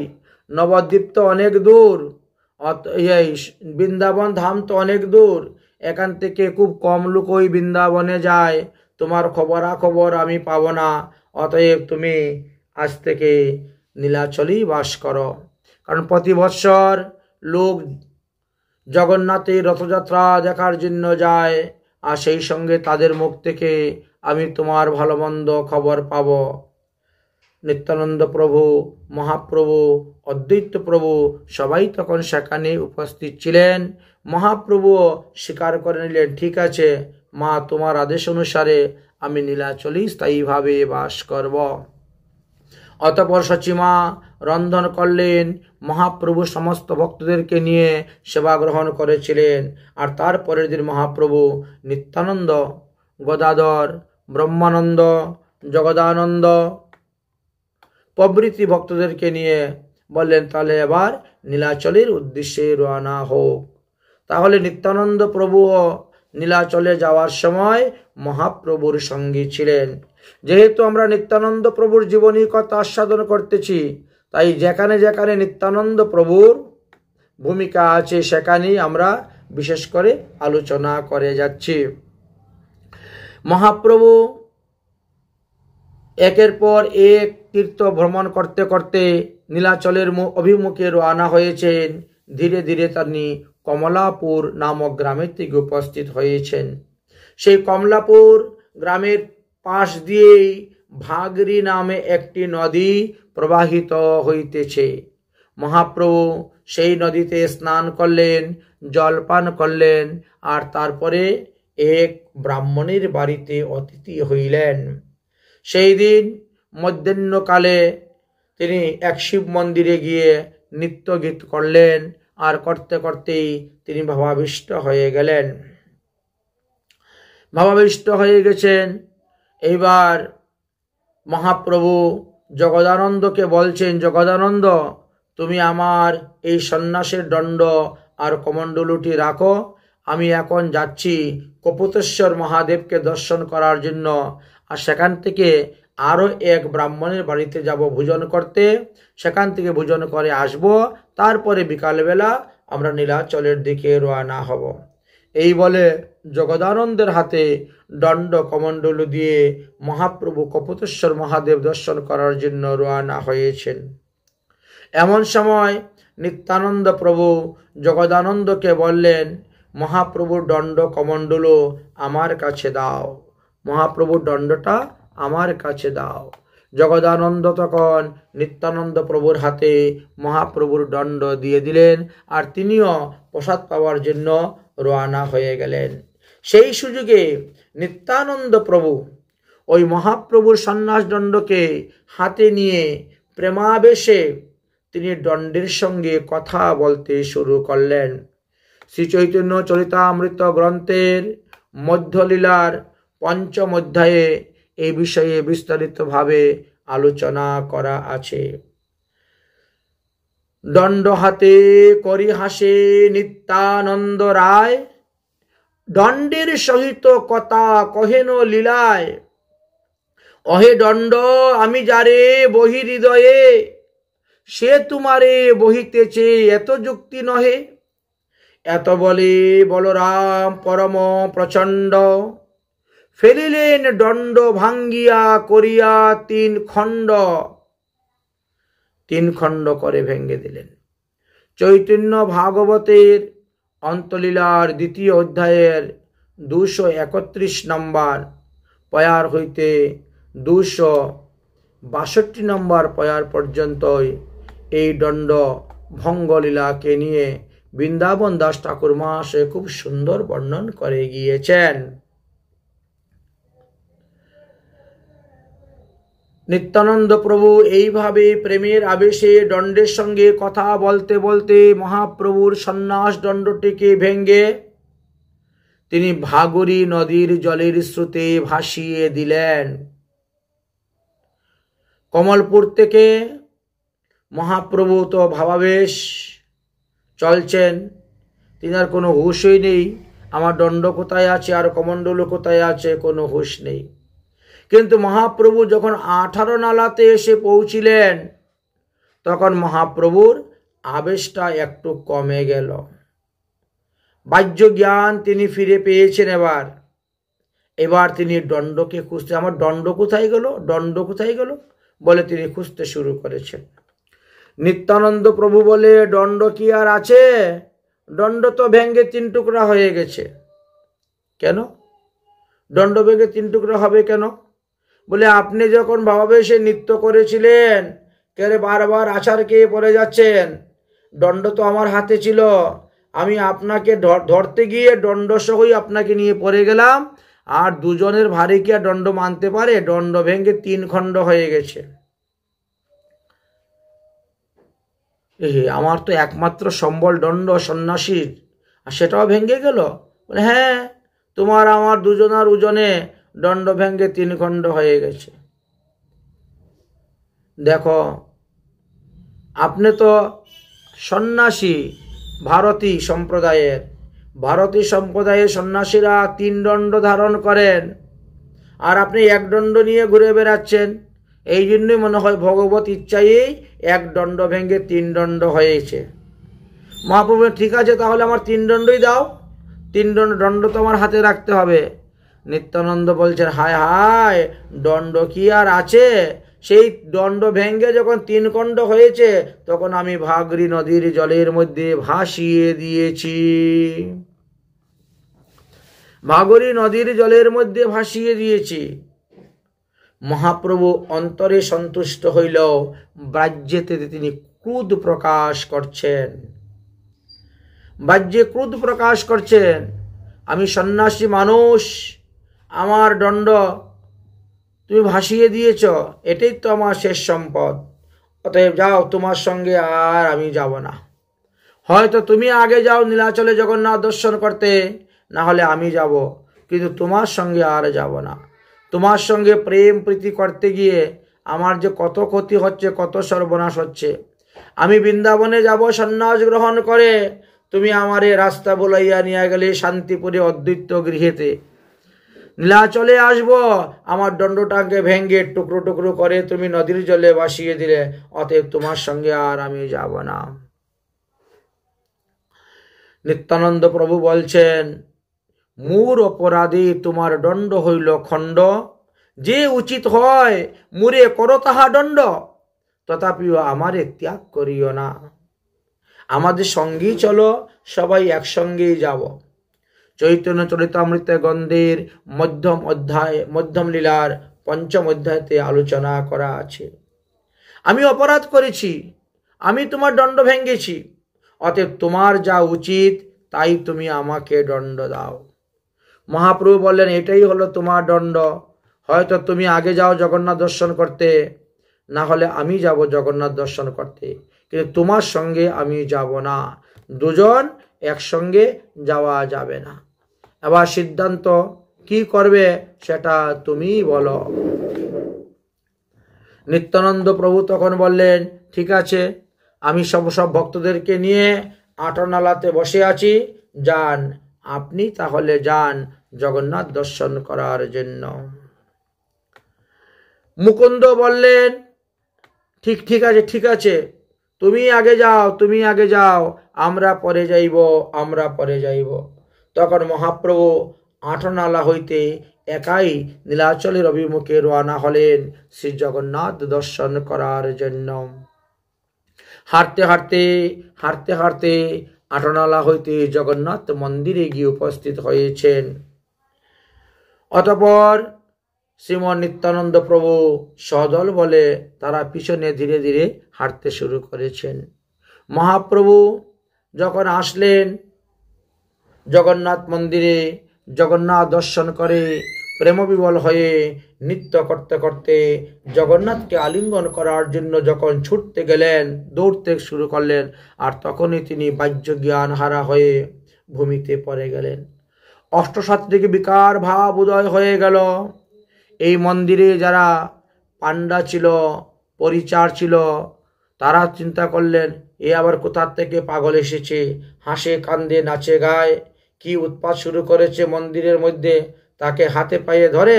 নবদ্বীপ তো অনেক দূর, বৃন্দাবন ধাম তো অনেক দূর, এখান থেকে খুব কম লোক ওই বৃন্দাবনে যায়, তোমার খবরাখবর আমি পাবো না, অতএব তুমি আজ থেকে নীলাচলেই বাস করো। কারণ প্রতি বৎসর লোক জগন্নাথের রথযাত্রা দেখার জন্য যায়, আর সেই সঙ্গে তাদের মুখ থেকে আমি তোমার ভালো মন্দ খবর পাব। নিত্যানন্দ প্রভু, মহাপ্রভু, অদ্বৈত প্রভু সবাই তখন সেখানে উপস্থিত ছিলেন। মহাপ্রভু স্বীকার করে নিলেন, ঠিক আছে মা, তোমার আদেশ অনুসারে আমি নীলাচলেই স্থায়ীভাবে বাস করব। অতঃপর সচিমা রন্ধন করলেন, মহাপ্রভু সমস্ত ভক্তদেরকে নিয়ে সেবা গ্রহণ করেছিলেন। আর তারপরের দিন মহাপ্রভু নিত্যানন্দ, গদাধর, ব্রহ্মানন্দ, জগদানন্দ প্রভৃতি ভক্তদেরকে নিয়ে বললেন, তাহলে এবার নীলাচলের উদ্দেশ্যে রওনা হোক। তাহলে নিত্যানন্দ প্রভুও নীলাচলে যাওয়ার সময় মহাপ্রভুর সঙ্গী ছিলেন। যেহেতু আমরা নিত্যানন্দ প্রভুর জীবনী কথা আস্বাদন করতেছি, তাই যেখানে যেখানে নিত্যানন্দ প্রভুর ভূমিকা আছে সেখানেই আমরা বিশেষ করে আলোচনা করে যাচ্ছি। মহাপ্রভু একের পর এক তীর্থ ভ্রমণ করতে করতে নীলাচলের অভিমুখে রওনা হয়েছেন। ধীরে ধীরে তিনি কমলাপুর নামক গ্রামের থেকে উপস্থিত হয়েছেন। সেই কমলাপুর গ্রামের পাশ দিয়েই ভাগরি নামে একটি নদী প্রবাহিত হইতেছে। মহাপ্রভু সেই নদীতে স্নান করলেন, জলপান করলেন, আর তারপরে এক ব্রাহ্মণের বাড়িতে অতিথি হইলেন। সেই দিন মধ্যাহ্নকালে তিনি এক শিব মন্দিরে গিয়ে নৃত্য গীত করলেন, আর করতে করতেই তিনি ভাবাবিষ্ট হয়ে গেলেন। ভাবাবিষ্ট হয়ে গেছেন। এইবার মহাপ্রভু জগদানন্দকে বলছেন, জগদানন্দ, তুমি আমার এই সন্ন্যাসের দণ্ড আর কমণ্ডলুটি রাখো, আমি এখন যাচ্ছি কপোতেশ্বর মহাদেবকে দর্শন করার জন্য, আর সেখান থেকে আরও এক ব্রাহ্মণের বাড়িতে যাব ভোজন করতে, সেখান থেকে ভোজন করে আসব, তারপরে বিকালবেলা আমরা নীলাচলের দিকে রওনা হব। এই বলে জগদানন্দের হাতে দণ্ড কমণ্ডলু দিয়ে মহাপ্রভু কপোতেশ্বর মহাদেব দর্শন করার জন্য রওনা হয়েছেন। এমন সময় নিত্যানন্দ প্রভু জগদানন্দকে বললেন, মহাপ্রভুর দণ্ড কমণ্ডলু আমার কাছে দাও, মহাপ্রভুর দণ্ডটা আমার কাছে দাও। জগদানন্দ তখন নিত্যানন্দ প্রভুর হাতে মহাপ্রভুর দণ্ড দিয়ে দিলেন, আর তিনিও প্রসাদ পাওয়ার জন্য রওনা হয়ে গেলেন। সেই সুযোগে নিত্যানন্দ প্রভু ওই মহাপ্রভুর সন্ন্যাস দণ্ডকে হাতে নিয়ে প্রেমাবেশে তিনি দণ্ডের সঙ্গে কথা বলতে শুরু করলেন। শ্রী চৈতন্য চরিতামৃত গ্রন্থের মধ্যলীলার পঞ্চম অধ্যায়ে এই বিষয়ে বিস্তারিতভাবে আলোচনা করা আছে। দণ্ড হাতে করি হাসে নিত্যানন্দ রায়, দণ্ডের সহিত কথা কহেন লীলায়, অহে দণ্ড আমি যারে বহি হৃদয়ে, সে তোমারে বহিতেছে এত যুক্তি নহে। এত বলে বলরাম পরম প্রচণ্ড, ফেলিলেন দণ্ড ভাঙ্গিয়া করিয়া তিন খণ্ড করে ভেঙ্গে দিলেন। চৈতন্য ভাগবতের অন্তলীলার দ্বিতীয় অধ্যায়ের 231 নম্বর পয়ার হইতে 262 নম্বর পয়ার পর্যন্ত এই দণ্ড ভঙ্গলীলাকে নিয়ে বৃন্দাবন দাস ঠাকুর মহাশয় খুব সুন্দর বর্ণন করে গিয়েছেন। নিত্যানন্দ প্রভু এইভাবে প্রেমের আবেশে দণ্ডের সঙ্গে কথা বলতে বলতে মহাপ্রভুর সন্ন্যাস দণ্ডটিকে ভেঙ্গে তিনি ভাগরী নদীর জলের স্রোতে ভাসিয়ে দিলেন। কমলপুর থেকে মহাপ্রভু তো ভাবাবেশ চলছেন, তিনার কোনো হুঁশই নেই, আমার দণ্ড কোথায় আছে আর কমণ্ডল কোথায় আছে, কোনো হুঁশ নেই। কিন্তু মহাপ্রভু যখন 18 নালাতে এসে পৌঁছিলেন তখন মহাপ্রভুর আবেশটা একটু কমে গেল। বাহ্য জ্ঞান তিনি ফিরে পেয়েছেন। এবার তিনি দণ্ডকে খুঁজতে, আমার দণ্ড কোথায় গেল, দণ্ড কোথায় গেল বলে তিনি খুঁজতে শুরু করেছেন। নিত্যানন্দ প্রভু বলে, দণ্ড কি আর আছে? দণ্ড তো ভেঙ্গে 3 টুকরা হয়ে গেছে। কেন দণ্ড ভেঙ্গে 3 টুকরা হবে কেন? বলে, আপনি যখন ভাবাবেশে নৃত্য করেছিলেন, কেরে বারবার আছাড় খেয়ে পড়ে যাচ্ছেন, দণ্ড তো আমার হাতে ছিল, আমি আপনাকে ধরতে গিয়ে দণ্ড সহই আপনাকে নিয়ে পড়ে গেলাম, আর দুজনের ভারে কি আর দণ্ড মানতে পারে? দণ্ড ভেঙ্গে 3 খণ্ড হয়ে গেছে। আমার তো একমাত্র সম্বল দণ্ড সন্ন্যাসীর, আর সেটাও ভেঙ্গে গেল? বলে, হ্যাঁ, তোমার আমার দুজনার ওজনে দণ্ড ভেঙ্গে 3 খণ্ড হয়ে গেছে। দেখো, আপনি তো সন্ন্যাসী, ভারতী সম্প্রদায়ের সন্ন্যাসীরা 3 দণ্ড ধারণ করেন, আর আপনি 1 দণ্ড নিয়ে ঘুরে বেড়াচ্ছেন। এই জন্যই মনে হয় ভগবত ইচ্ছায় 1 দণ্ড ভেঙ্গে 3 দণ্ড হয়েছে। মহাপ্রভু, ঠিক আছে, তাহলে আমার 3 দণ্ডই দাও, 3 দণ্ড তো আমার হাতে রাখতে হবে। নিত্যানন্দ বলছেন, হায় হায়, দণ্ড কি আর আছে? সেই দণ্ড ভেঙ্গে যখন 3 খণ্ড হয়েছে তখন আমি ভাগরী নদীর জলের মধ্যে ভাসিয়ে দিয়েছি। ভাগরী নদীর জলের মধ্যে ভাসিয়ে দিয়েছি। মহাপ্রভু অন্তরে সন্তুষ্ট হইল, বাহ্যেতে তিনি ক্রোধ প্রকাশ করছেন, বাহ্যে ক্রোধ প্রকাশ করছেন। আমি সন্ন্যাসী মানুষ, আমার দণ্ড তুমি ভাসিয়ে দিয়েছ, এটাই তো আমার শেষ সম্পদ, অতএব যাও, তোমার সঙ্গে আর আমি যাব না। হয়তো তুমি আগে যাও নীলাচলে জগন্নাথ দর্শন করতে, না হলে আমি যাব, কিন্তু তোমার সঙ্গে আর যাব না। তোমার সঙ্গে প্রেম প্রীতি করতে গিয়ে আমার যে কত ক্ষতি হচ্ছে, কত সর্বনাশ হচ্ছে। আমি বৃন্দাবনে যাব সন্ন্যাস গ্রহণ করে, তুমি আমারে রাস্তা বলাইয়া নিয়ে গেলে শান্তিপুরে অদ্বৈত গৃহেতে। নীলাচলে আসব, আমার দণ্ডটাকে ভেঙ্গে টুকরো টুকরো করে তুমি নদীর জলে ভাসিয়ে দিলে, অতএব তোমার সঙ্গে আর আমি যাব না। নিত্যানন্দ প্রভু বলছেন, মূর অপরাধী তোমার দণ্ড হইল খণ্ড, যে উচিত হয় মুরে করো তাহা দণ্ড, তথাপিও আমারে ত্যাগ করিও না। আমাদের সঙ্গেই চলো, সবাই একসঙ্গেই যাব। চৈতন্য চরিতামৃত গ্রন্থের মধ্যম লীলার 5ম অধ্যায়তে আলোচনা করা আছে। আমি অপরাধ করেছি, আমি তোমার দণ্ড ভেঙ্গেছি, অতএব তোমার যা উচিত তাই তুমি আমাকে দণ্ড দাও। মহাপ্রভু বললেন, এটাই হলো তোমার দণ্ড। হয়তো তুমি আগে যাও জগন্নাথ দর্শন করতে, না হলে আমি যাব জগন্নাথ দর্শন করতে, কিন্তু তোমার সঙ্গে আমি যাব না। দুজন একসঙ্গে যাওয়া যাবে না। এবার সিদ্ধান্ত কি করবে সেটা তুমি বলো। নিত্যানন্দ প্রভু তখন বললেন, ঠিক আছে, আমি সব ভক্তদেরকে নিয়ে 18 নালাতে বসে আছি, যান, আপনি তাহলে যান জগন্নাথ দর্শন করার জন্য। মুকুন্দ বললেন, ঠিক আছে, তুমি আগে যাও, আমরা পরে যাইব। তখন মহাপ্রভু 18 নালা হইতে একাই নীলাচলের অভিমুখে রওনা হলেন শ্রী জগন্নাথ দর্শন করার জন্য। হাঁটতে হাঁটতে 18 নালা হইতে জগন্নাথ মন্দিরে গিয়ে উপস্থিত হয়েছেন। অতঃপর শ্রীমন নিত্যানন্দ প্রভু সদল বলে তারা পিছনে ধীরে ধীরে হাঁটতে শুরু করেছেন। মহাপ্রভু যখন আসলেন জগন্নাথ মন্দিরে, জগন্নাথ দর্শন করে প্রেমবিবল হয়ে নৃত্য করতে করতে জগন্নাথকে আলিঙ্গন করার জন্য যখন ছুটতে গেলেন, দৌড়তে শুরু করলেন, আর তখনই তিনি বাহ্য জ্ঞান হারা হয়ে ভূমিতে পড়ে গেলেন। অষ্টসাত্ত্বিক বিকার ভাব উদয় হয়ে গেল। এই মন্দিরে যারা পাণ্ডা ছিল, পরিচার ছিল, তারা চিন্তা করলেন এ আবার কোথা থেকে পাগল এসেছে, হাসে কান্দে নাচে গায়, কি উৎপাত শুরু করেছে মন্দিরের মধ্যে, তাকে হাতে পায়ে ধরে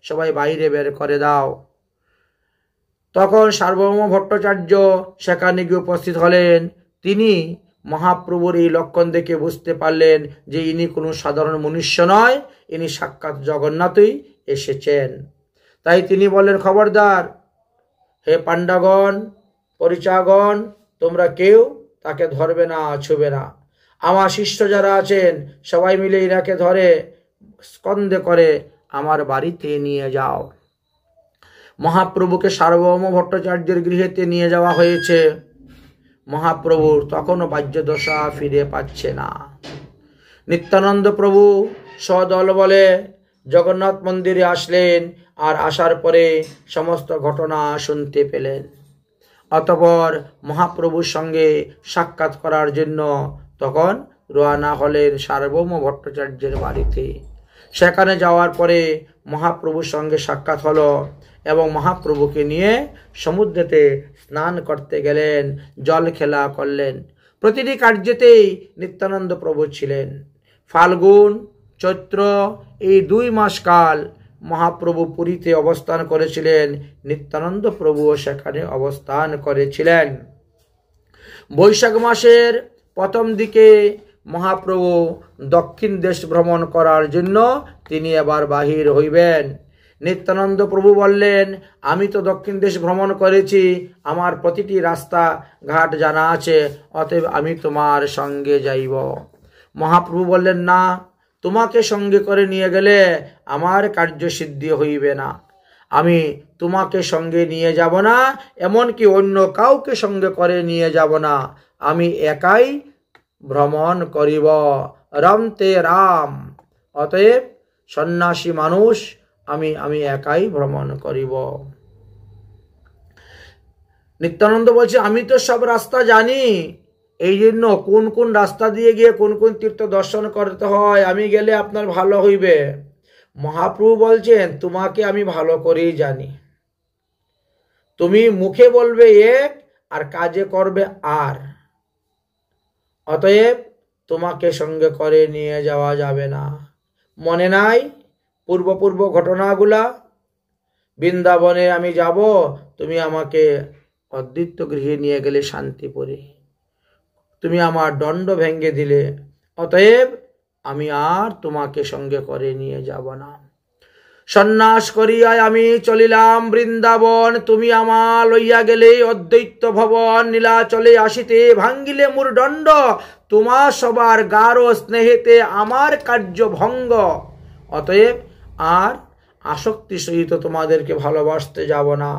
সবাই বাইরে বের করে দাও। তখন সার্বভৌম ভট্টাচার্য সেখানে গিয়ে উপস্থিত হলেন। তিনি মহাপ্রভুর এই লক্ষণ দেখে বুঝতে পারলেন যে ইনি কোনো সাধারণ মনুষ্য নয়, ইনি সাক্ষাৎ জগন্নাথই এসেছেন। তাই তিনি বললেন, খবরদার হে পাণ্ডাগণ, পরিচাগণ, তোমরা কেউ তাকে ধরবে না, ছুবে না। আমার শিষ্য যারা আছেন সবাই মিলে ইনাকে ধরে স্কন্ধে করে আমার বাড়িতে নিয়ে যাও। মহাপ্রভুকে সার্বভৌম ভট্টাচার্যের গৃহেতে নিয়ে যাওয়া হয়েছে। মহাপ্রভুর তখনও বাহ্যদশা ফিরে পাচ্ছে না। নিত্যানন্দ প্রভু সদল বলে জগন্নাথ মন্দিরে আসলেন, আর আসার পরে সমস্ত ঘটনা শুনতে পেলেন। অতঃপর মহাপ্রভুর সঙ্গে সাক্ষাৎ করার জন্য তখন রওনা হলেন সার্বভৌম ভট্টাচার্যের বাড়িতে। সেখানে যাওয়ার পরে মহাপ্রভুর সঙ্গে সাক্ষাৎ হলো এবং মহাপ্রভুকে নিয়ে সমুদ্রেতে স্নান করতে গেলেন, জল খেলা করলেন। প্রতিটি কার্যেতেই নিত্যানন্দ প্রভু ছিলেন। ফাল্গুন চৈত্র এই 2 মাস কাল মহাপ্রভু পুরীতে অবস্থান করেছিলেন, নিত্যানন্দ প্রভুও সেখানে অবস্থান করেছিলেন। বৈশাখ মাসের প্রথম দিকে মহাপ্রভু দক্ষিণ দেশ ভ্রমণ করার জন্য তিনি এবার বাহির হইবেন। নিত্যানন্দ প্রভু বললেন, আমি তো দক্ষিণ দেশ ভ্রমণ করেছি, আমার প্রতিটি রাস্তা ঘাট জানা আছে, অতএব আমি তোমার সঙ্গে যাইব। মহাপ্রভু বললেন, না, তোমাকে সঙ্গে করে নিয়ে গেলে আমার কার্যসিদ্ধি হইবে না। আমি তোমাকে সঙ্গে নিয়ে যাব না, এমনকি অন্য কাউকে সঙ্গে করে নিয়ে যাব না। আমি একাই ভ্রমণ করিব, রমতে রাম। অতএব সন্ন্যাসী মানুষ আমি একাই ভ্রমণ করিব। নিত্যানন্দ বলছে, আমি তো সব রাস্তা জানি, এই জন্য কোন কোন রাস্তা দিয়ে গিয়ে কোন কোন তীর্থ দর্শন করতে হয় আমি গেলে আপনার ভালো হইবে। মহাপ্রভু বলছেন, তোমাকে আমি ভালো করেই জানি, তুমি মুখে বলবে এক আর কাজে করবে আর, অতএব তোমাকে সঙ্গে করে নিয়ে যাওয়া যাবে না। মনে নাই পূর্ব ঘটনাগুলা? বৃন্দাবনে আমি যাব, তুমি আমাকে অদ্বৈত গৃহে নিয়ে গেলে শান্তিপুরে, তুমি আমার দণ্ড ভেঙে দিলে, অতএব আমি আর তোমাকে সঙ্গে করে নিয়ে যাব না। সন্ন্যাস করিয়া আমি চলিলাম বৃন্দাবন, তুমি আমার লইয়া গেলে অদ্বৈত ভবন। নীলাচলে আসিতে ভাঙ্গিলে মোর দণ্ড, তোমার সবার গাঢ় স্নেহেতে আমার কার্য ভঙ্গ। অতএব আর আসক্তি সহিত তোমাদেরকে ভালোবাসতে যাব না,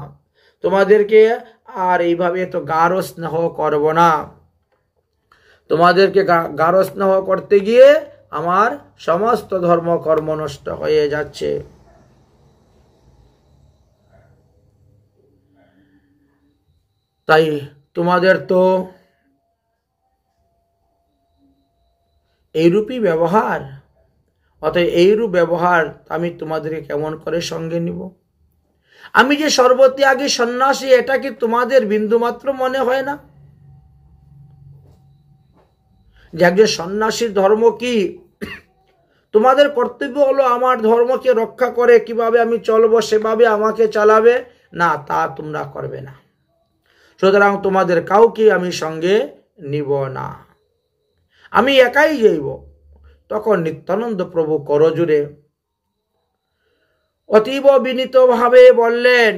তোমাদেরকে আর এইভাবে তো গাঢ় স্নেহ করব না। তোমাদেরকে গাঢ় স্নেহ করতে গিয়ে আমার সমস্ত ধর্মকর্ম নষ্ট হয়ে যাচ্ছে। তাই তোমাদের তো এইরূপই ব্যবহার, অতএব এইরূপ ব্যবহার আমি তোমাদেরকে কেমন করে সঙ্গে নিব? আমি যে সর্বত্যাগী সন্ন্যাসী, এটা কি তোমাদের বিন্দুমাত্র মনে হয় না যে একজন সন্ন্যাসীর ধর্ম কি? তোমাদের কর্তব্য হলো আমার ধর্মকে রক্ষা করে কিভাবে আমি চলবো সেভাবে আমাকে চালাবে, না তা তোমরা করবে না। সুতরাং তোমাদের কাউকে আমি সঙ্গে নিব না, আমি একাই যাইব। তখন নিত্যানন্দ প্রভু করজোড়ে অতীব বিনীতভাবে বললেন,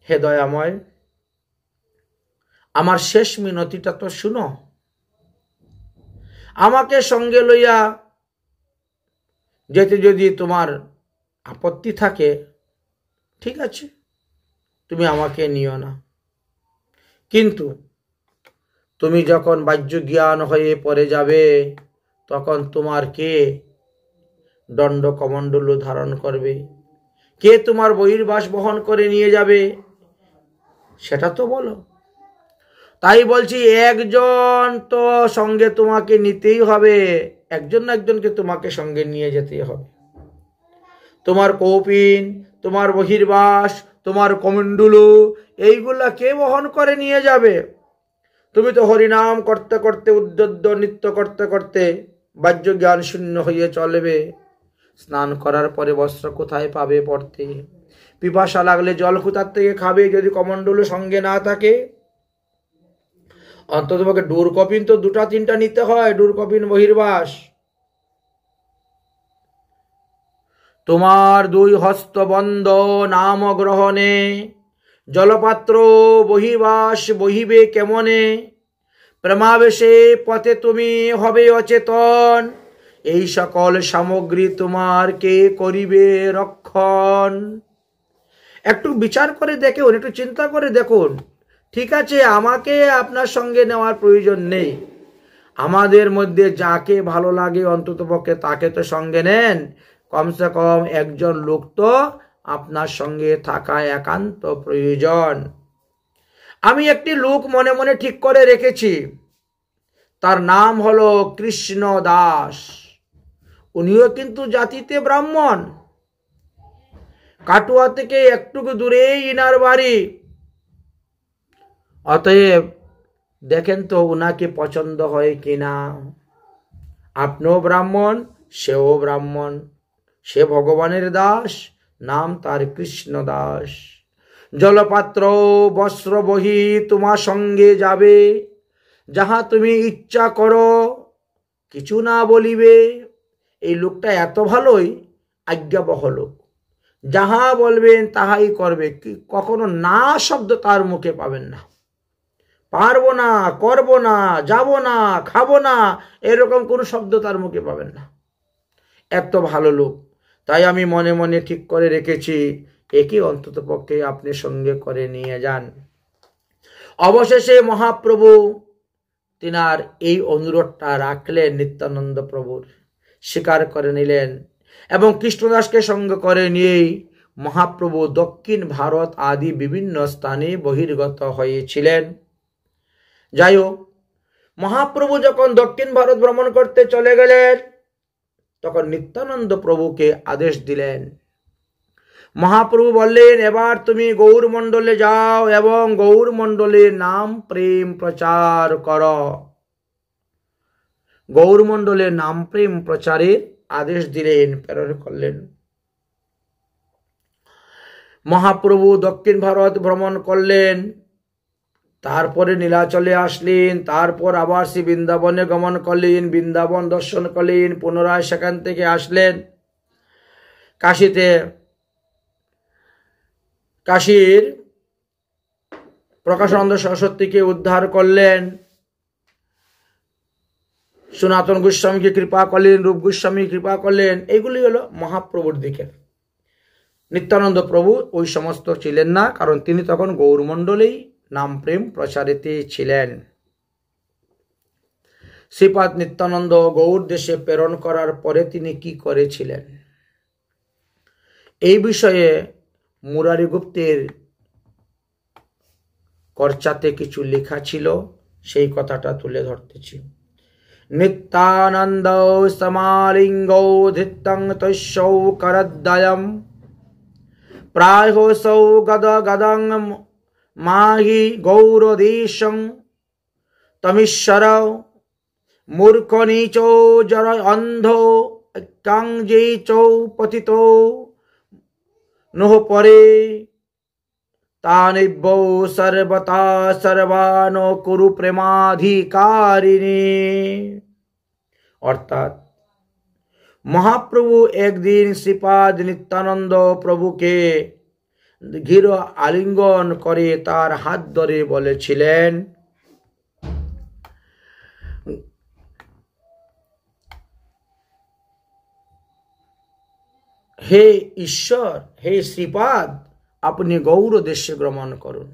হে দয়াময়, আমার শেষ মিনতিটা তো শুনো। আমাকে সঙ্গে লইয়া যেতে যদি তোমার আপত্তি থাকে, ঠিক আছে, তুমি আমাকে নিও না, কিন্তু তুমি যখন বাহ্য জ্ঞান হয়ে পড়ে যাবে তখন তোমার কে দণ্ড কমণ্ডলু ধারণ করবে, কে তোমার বহির্বাস বহন করে নিয়ে যাবে সেটা তো বলো। তাই বলছি একজন তো সঙ্গে তোমাকে নিতেই হবে, একজন না একজনকে তোমাকে সঙ্গে নিয়ে যেতেই হবে। তোমার কৌপিন, তোমার বহির্বাস, তোমার কমণ্ডলু এইগুলা কে বহন করে নিয়ে যাবে? তুমি তো হরিনাম করতে করতে উদ্যদ্য নৃত্য করতে করতে বাহ্য জ্ঞান শূন্য হয়ে চলবে। স্নান করার পরে বস্ত্র কোথায় পাবে পড়তে? পিপাসা লাগলে জল কোথার থেকে খাবে যদি কমণ্ডলু সঙ্গে না থাকে? অন্তত পক্ষে ডোর কপিন তো 2-3টা নিতে হয়, ডোর কপিন বহির্বাস। তোমার 2 হস্ত বন্ধ নাম গ্রহণে, জলপাত্র বহির্বাস বহিবে কেমনে? প্রেমাবেশে পথে তুমি হবে অচেতন, এই সকল সামগ্রী তোমার কে করিবে রক্ষণ? একটু বিচার করে দেখুন, একটু চিন্তা করে দেখুন। ঠিক আছে, আমাকে আপনার সঙ্গে নেওয়ার প্রয়োজন নেই, আমাদের মধ্যে যাকে ভালো লাগে অন্ততপক্ষে তাকে তো সঙ্গে নেন। কমসে কম একজন লোক তো আপনার সঙ্গে থাকা একান্ত প্রয়োজন। আমি একটি লোক মনে মনে ঠিক করে রেখেছি, তার নাম হলো কৃষ্ণ দাস। উনিও কিন্তু জাতিতে ব্রাহ্মণ, কাটুয়া থেকে একটুকু দূরেই ইনার বাড়ি। অতএব দেখেন তো উনাকে পছন্দ হয় কিনা। আপনিও ব্রাহ্মণ, সেও ব্রাহ্মণ, সে ভগবানের দাস, নাম তার কৃষ্ণ দাস। জলপাত্র বস্ত্র বহি তোমার সঙ্গে যাবে, যাহা তুমি ইচ্ছা করো কিছু না বলিবে। এই লোকটা এত ভালোই আজ্ঞাবহ লোক, যাহা বলবেন তাহাই করবে, কখনো না শব্দ তার মুখে পাবেন না। পারবো না, করব না, যাব না, খাবো না, এরকম কোনো শব্দ তার মুখে পাবেন না। এত ভালো লোক। তাই আমি মনে মনে ঠিক করে রেখেছি একে অন্তত পক্ষে আপনি সঙ্গে করে নিয়ে যান। অবশেষে মহাপ্রভু তিনার এই অনুরোধটা রাখলেন, নিত্যানন্দ প্রভুর স্বীকার করে নিলেন এবং কৃষ্ণদাসকে সঙ্গে করে নিয়েই মহাপ্রভু দক্ষিণ ভারত আদি বিভিন্ন স্থানে বহির্গত হয়েছিলেন। যাই হোক, মহাপ্রভু যখন দক্ষিণ ভারত ভ্রমণ করতে চলে গেলেন তখন নিত্যানন্দ প্রভুকে আদেশ দিলেন। মহাপ্রভু বললেন, এবার তুমি গৌরমণ্ডলে যাও এবং গৌরমণ্ডলের নাম প্রেম প্রচার করো। গৌরমণ্ডলের নাম প্রেম প্রচারের আদেশ দিলেন, প্রেরণ করলেন। মহাপ্রভু দক্ষিণ ভারত ভ্রমণ করলেন, তারপরে নীলাচলে আসলেন, তারপর আবার শ্রী বৃন্দাবনে গমন করলেন, বৃন্দাবন দর্শন করলেন, পুনরায় সেখান থেকে আসলেন কাশীতে। কাশীর প্রকাশানন্দ সরস্বতীকে উদ্ধার করলেন, সনাতন গোস্বামীকে কৃপা করলেন, রূপ গোস্বামী কৃপা করলেন। এগুলি হলো মহাপ্রভুর দিকে। নিত্যানন্দ প্রভু ওই সমস্ত ছিলেন না, কারণ তিনি তখন গৌরমণ্ডলেই নাম প্রেম প্রচারিতে ছিলেন। শ্রীপাদ নিত্যানন্দ গৌর দেশে প্রেরণ করার পরে তিনি কি করেছিলেন এই বিষয়ে মুরারি গুপ্তের কর্চাতে কিছু লেখা ছিল, সেই কথাটা তুলে ধরতেছি। নিত্যানন্দ সমালিঙ্গৌ ধৃতং তস্যৌ করদ্বয়ম প্রায়োসৌ গদ গদং মাহি গৌরদেশং তমিশ্বর মূর্খ নীচো জর অন্ধ কাঞ্জে চৌ পতিতো নোহ পরে তানিব্যৌ সর্বতা সর্বান কুরু প্রেমাধিকারিণী। অর্থাৎ মহাপ্রভু একদিন শ্রীপাদ নিত্যানন্দ প্রভুকে ঘির আলিঙ্গন করে তার হাত ধরে বলেছিলেন, হে ঈশ্বর, হে শ্রীপাদ, আপনি গৌর দেশে গমন করুন।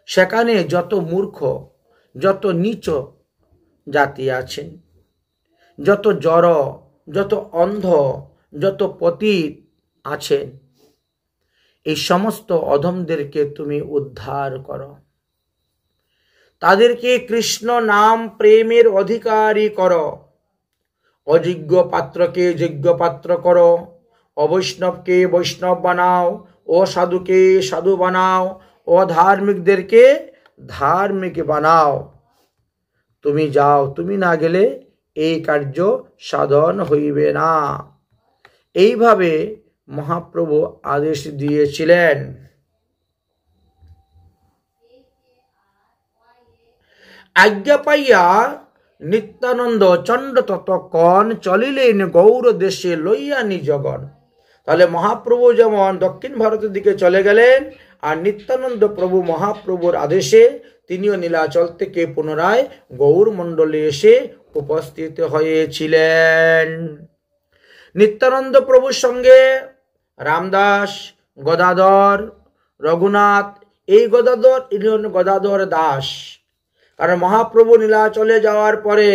সেখানে যত মূর্খ যত নীচ জাতি আছেন, যত জড়, যত অন্ধ, যত পতিত আছেন, এই সমস্ত অধমদেরকে তুমি উদ্ধার করো। তাদেরকে কৃষ্ণ নাম প্রেমের অধিকারী করো। অযোগ্য পাত্রকে যোগ্য পাত্র করো, অবৈষ্ণবকে বৈষ্ণব বানাও, অসাধুকে সাধু বানাও, অধার্মিকদেরকে ধার্মিক বানাও। তুমি যাও, তুমি না গেলে এই কার্য সাধন হইবে না। এইভাবে মহাপ্রভু আদেশ দিয়েছিলেন। আজ্ঞা পাইয়া নিত্যানন্দ চন্ড ততক্ষণ চলিলেন গৌর দেশে লইয়া নিজগণ। তাহলে মহাপ্রভু যেমন দক্ষিণ ভারতের দিকে চলে গেলেন, আর নিত্যানন্দ প্রভু মহাপ্রভুর আদেশে তিনিও নীলাচল থেকে পুনরায় গৌর মণ্ডলে এসে উপস্থিত হয়েছিলেন। নিত্যানন্দ প্রভুর সঙ্গে রামদাস, গদাধর, রঘুনাথ, এই গদাধর গদাধর দাস। কারণ মহাপ্রভু নীলাচলে যাওয়ার পরে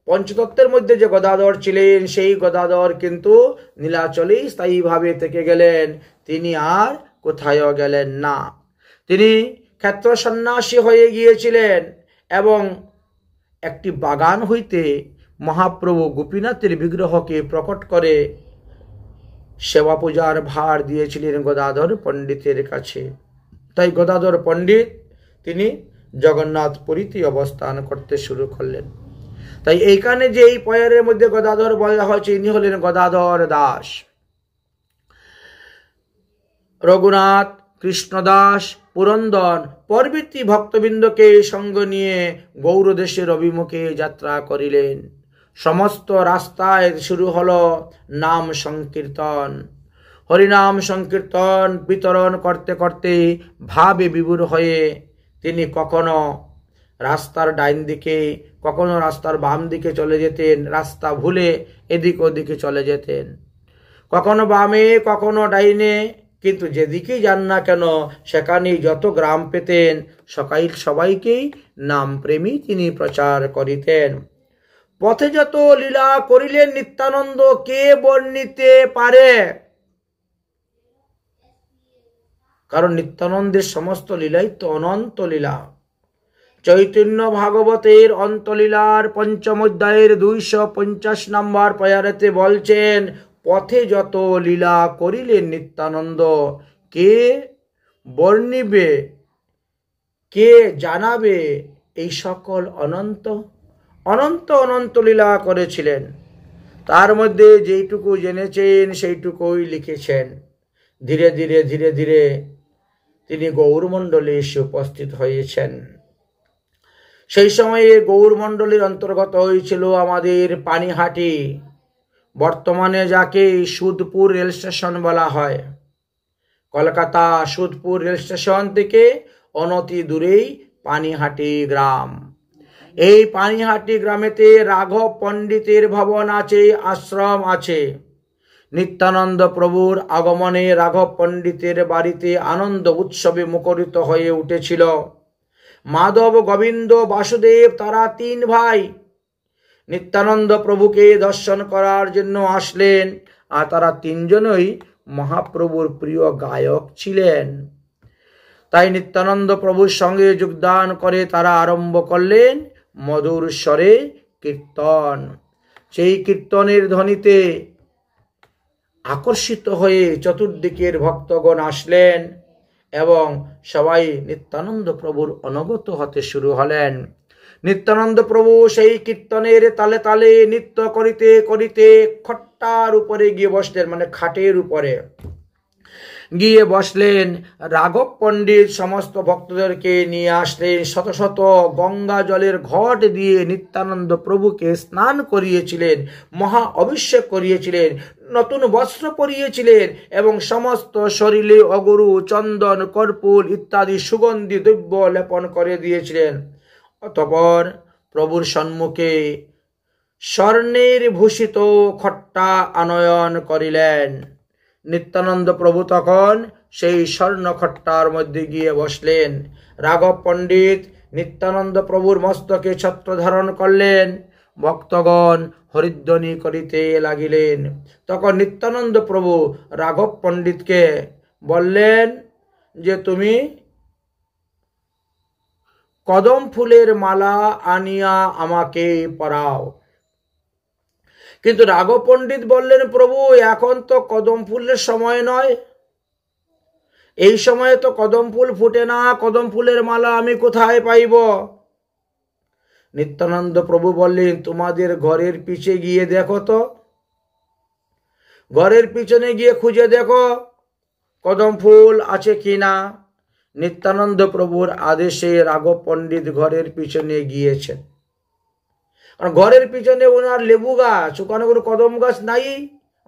পঞ্চতত্ত্বের মধ্যে যে গদাধর ছিলেন, সেই গদাধর কিন্তু নীলাচলেই স্থায়ীভাবে থেকে গেলেন, তিনি আর কোথায়ও গেলেন না। তিনি ক্ষেত্র সন্ন্যাসী হয়ে গিয়েছিলেন এবং একটি বাগান হইতে মহাপ্রভু গোপীনাথের বিগ্রহকে প্রকট করে সেবা পূজার ভার দিয়েছিলেন গদাধর পণ্ডিতের কাছে। তাই গদাধর পণ্ডিত তিনি জগন্নাথপুরীতে অবস্থান করতে শুরু করলেন। তাই এইখানে যে এই পয়ারের মধ্যে গদাধর বলা হয়েছে, ইনি হলেন গদাধর দাস। রঘুনাথ, কৃষ্ণদাস, পুরন্দর প্রভৃতি ভক্তবৃন্দকে সঙ্গ নিয়ে গৌরদেশের অভিমুখে যাত্রা করিলেন। সমস্ত রাস্তায় শুরু হলো নাম সংকীর্তন। হরিনাম সংকীর্তন বিতরণ করতে করতে ভাবে বিভোর হয়ে তিনি কখনো রাস্তার ডাইন দিকে, কখনো রাস্তার বাম দিকে চলে যেতেন, রাস্তা ভুলে এদিক ওদিকে চলে যেতেন, কখনো বামে কখনো ডাইনে, কিন্তু যেদিকেই যান না কেন সেখানেই যত গ্রাম পেতেন সবাইকেই নাম প্রেমী তিনি প্রচার করিতেন। পথে যত লীলা করিলেন নিত্যানন্দ কে বর্ণিতে পারে? কারণ নিত্যানন্দের সমস্ত লীলাই তো অনন্ত লীলা। চৈতন্য ভাগবতের অন্তলীলার পঞ্চম অধ্যায়ের 250 নম্বর পয়ারেতে বলছেন, পথে যত লীলা করিলেন নিত্যানন্দ কে বর্ণিবে, কে জানাবে? এই সকল অনন্ত অনন্ত অনন্ত লীলা করেছিলেন। তার মধ্যে যেইটুকু জেনেছেন সেইটুকুই লিখেছেন। ধীরে ধীরে ধীরে ধীরে তিনি গৌরমণ্ডলে এসে উপস্থিত হয়েছেন। সেই সময়ে গৌরমণ্ডলের অন্তর্গত হয়েছিল আমাদের পানিহাটি, বর্তমানে যাকে সুদপুর রেল স্টেশন বলা হয়। কলকাতা সুদপুর রেল স্টেশন থেকে অনতি দূরেই পানিহাটি গ্রাম। এই পানিহাটি গ্রামেতে রাঘব পণ্ডিতের ভবন আছে, আশ্রম আছে। নিত্যানন্দ প্রভুর আগমনে রাঘব পণ্ডিতের বাড়িতে আনন্দ উৎসবে মুখরিত হয়ে উঠেছিল। মাধব, গোবিন্দ, বাসুদেব তারা 3 ভাই নিত্যানন্দ প্রভুকে দর্শন করার জন্য আসলেন, আর তারা 3 জনই মহাপ্রভুর প্রিয় গায়ক ছিলেন। তাই নিত্যানন্দ প্রভুর সঙ্গে যোগদান করে তারা আরম্ভ করলেন মধুর স্বরে কীর্তন। সেই কীর্তনের ধ্বনিতে আকর্ষিত হয়ে চতুর্দিকের ভক্তগণ আসলেন এবং সবাই নিত্যানন্দ প্রভুর অনুগত হতে শুরু হলেন। নিত্যানন্দ প্রভু সেই কীর্তনের তালে তালে নৃত্য করিতে করিতে খট্টার উপরে গিয়ে বসলেন, মানে খাটের উপরে গিয়ে বসলেন। রাঘব পণ্ডিত সমস্ত ভক্তদেরকে নিয়ে আসলেন। শত শত গঙ্গা জলের ঘট দিয়ে নিত্যানন্দ প্রভুকে স্নান করিয়েছিলেন, মহা অভিষেক করিয়েছিলেন, নতুন বস্ত্র পরিয়েছিলেন এবং সমস্ত শরীরে অগুরু, চন্দন, কর্পূর ইত্যাদি সুগন্ধি দ্রব্য লেপন করে দিয়েছিলেন। অতঃপর প্রভুর সম্মুখে স্বর্ণের ভূষিত খট্টা আনয়ন করিলেন। নিত্যানন্দ প্রভু তখন সেই স্বর্ণ খট্টার মধ্যে গিয়ে বসলেন। রাঘব পণ্ডিত নিত্যানন্দ প্রভুর মস্তকে ছত্র ধারণ করলেন। ভক্তগণ হরিধ্বনি করিতে লাগিলেন। তখন নিত্যানন্দ প্রভু রাঘব পণ্ডিতকে বললেন যে তুমি কদম ফুলের মালা আনিয়া আমাকে পরাও। কিন্তু রাঘব পণ্ডিত বললেন, প্রভু এখন তো কদম ফুলের সময় নয়, এই সময়ে তো কদম ফুল ফুটে না, কদম ফুলের মালা আমি কোথায় পাইব? নিত্যানন্দ প্রভু বললেন, তোমাদের ঘরের পিছে গিয়ে দেখো তো, ঘরের পিছনে গিয়ে খুঁজে দেখো কদম ফুল আছে কিনা। নিত্যানন্দ প্রভুর আদেশে রাঘব পণ্ডিত ঘরের পিছনে গিয়েছেন। কারণ ঘরের পিছনে ওনার লেবু গাছ, ওখানে কোনো কদম গাছ নাই,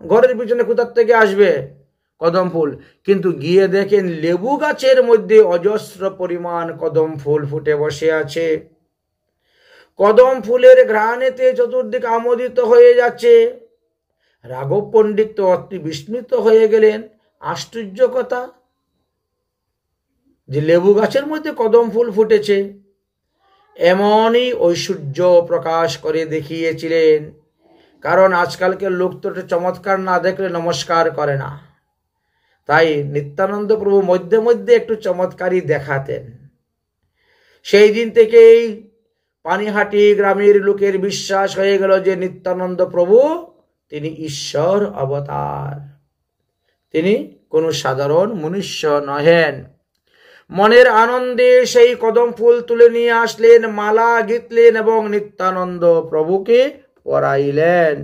ঘরের পিছনে কোথার থেকে আসবে কদম ফুল? কিন্তু গিয়ে দেখেন লেবু গাছের মধ্যে অজস্র পরিমাণ কদম ফুল ফুটে বসে আছে। কদম ফুলের ঘ্রাণেতে চতুর্দিক আমোদিত হয়ে যাচ্ছে। রাঘব পণ্ডিত তো অতি বিস্মিত হয়ে গেলেন। আশ্চর্য কথা যে লেবু গাছের মধ্যে কদম ফুল ফুটেছে। এমনই ঐশ্বর্য প্রকাশ করে দেখিয়েছিলেন। কারণ আজকালকার লোক তো চমৎকার না দেখলে নমস্কার করে না, তাই নিত্যানন্দ প্রভু মধ্যে মধ্যে একটু চমৎকারই দেখাতেন। সেই দিন থেকেই পানিহাটি গ্রামের লোকের বিশ্বাস হয়ে গেল যে নিত্যানন্দ প্রভু তিনি ঈশ্বর অবতার, তিনি কোনো সাধারণ মনুষ্য নহেন। মনের আনন্দে সেই কদম ফুল তুলে নিয়ে আসলেন, মালা গিতলেন এবং নিত্যানন্দ প্রভুকে পরাইলেন।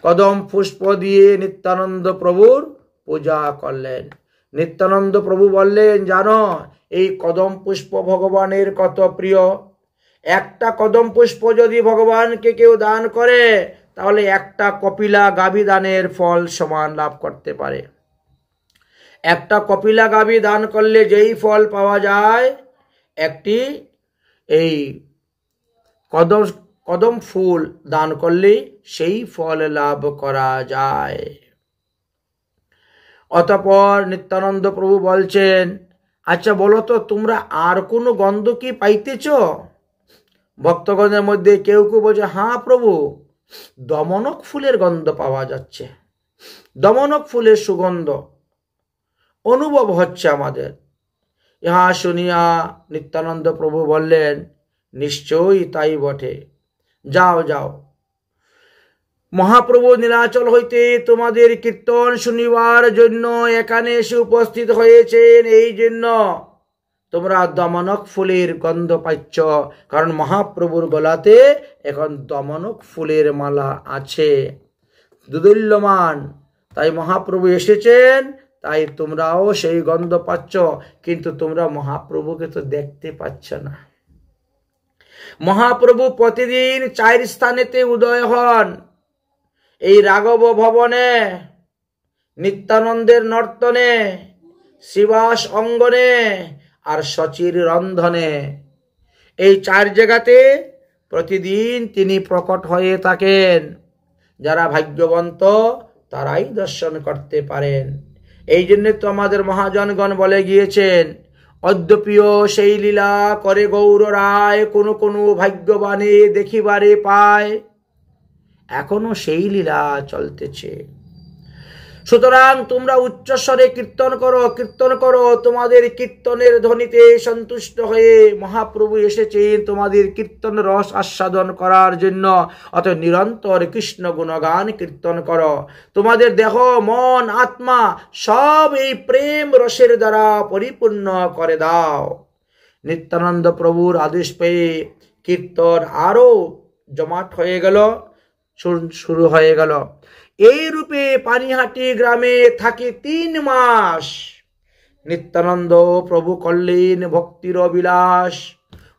কদম পুষ্প দিয়ে নিত্যানন্দ প্রভুর পূজা করলেন। নিত্যানন্দ প্রভু বললেন, জানো এই কদম পুষ্প ভগবানের কত প্রিয়। একটা কদম পুষ্প যদি ভগবানকে কেউ দান করে তাহলে একটা কপিলা গাভী দানের ফল সমান লাভ করতে পারে। একটা কপিলা গাভী দান করলে যেই ফল পাওয়া যায়, একটি এই কদম ফুল দান করলে সেই ফল লাভ করা যায়। অতঃপর নিত্যানন্দ প্রভু বলছেন, আচ্ছা বলো তো তোমরা আর কোনো গন্ধ কি পাইতেছ? ভক্তগণের মধ্যে কেউ কেউ বলছে, হ্যাঁ প্রভু, দমনক ফুলের গন্ধ পাওয়া যাচ্ছে, দমনক ফুলের সুগন্ধ অনুভব হচ্ছে আমাদের। ইহা শুনিয়া নিত্যানন্দ প্রভু বললেন, নিশ্চয়ই তাই বটে, যাও যাও, মহাপ্রভু নীলাচল হইতে তোমাদের কীর্তন শুনিবার জন্য এখানে এসে উপস্থিত হয়েছেন, এই জন্য তোমরা দমনক ফুলের গন্ধ পাচ্ছ। কারণ মহাপ্রভুর গলাতে এখন দমনক ফুলের মালা আছে, দুদুল্যমান, তাই মহাপ্রভু এসেছেন, তাই তোমরাও সেই গন্ধ পাচ্ছ। কিন্তু তোমরা মহাপ্রভুকে তো দেখতে পাচ্ছ না। মহাপ্রভু প্রতিদিন 4 স্থানেতে উদয় হন, এই রাঘব ভবনে, নিত্যানন্দের নর্তনে, শিবাস অঙ্গনে আর সচির রন্ধনে। এই 4 জায়গাতে প্রতিদিন তিনি প্রকট হয়ে থাকেন। যারা ভাগ্যবন্ত তারাই দর্শন করতে পারেন। এই জন্য তো আমাদের মহাজনগণ বলে গিয়েছেন, অদ্যপিও সেই লীলা করে গৌর রায়, কোনো কোনো ভাগ্যবানে দেখিবারে পায়। এখনো সেই লীলা চলতেছে। সুতরাং তোমরা উচ্চস্বরে কীর্তন করো, কীর্তন করো। তোমাদের কীর্তনের ধ্বনিতে সন্তুষ্ট হয়ে মহাপ্রভু এসেছেন তোমাদের কীর্তন রস আস্বাদন করার জন্য। অত নিরন্তর কৃষ্ণ গুণগান কীর্তন করো। তোমাদের দেহ, মন, আত্মা সব এই প্রেম রসের দ্বারা পরিপূর্ণ করে দাও। নিত্যানন্দ প্রভুর আদেশ পেয়ে কীর্তন আরো জমাট হয়ে গেল, শুরু হয়ে গেল। এই রূপে পানিহাটি গ্রামে থাকি 3 মাস নিত্যানন্দ প্রভু করলেন ভক্তির অবিলাস,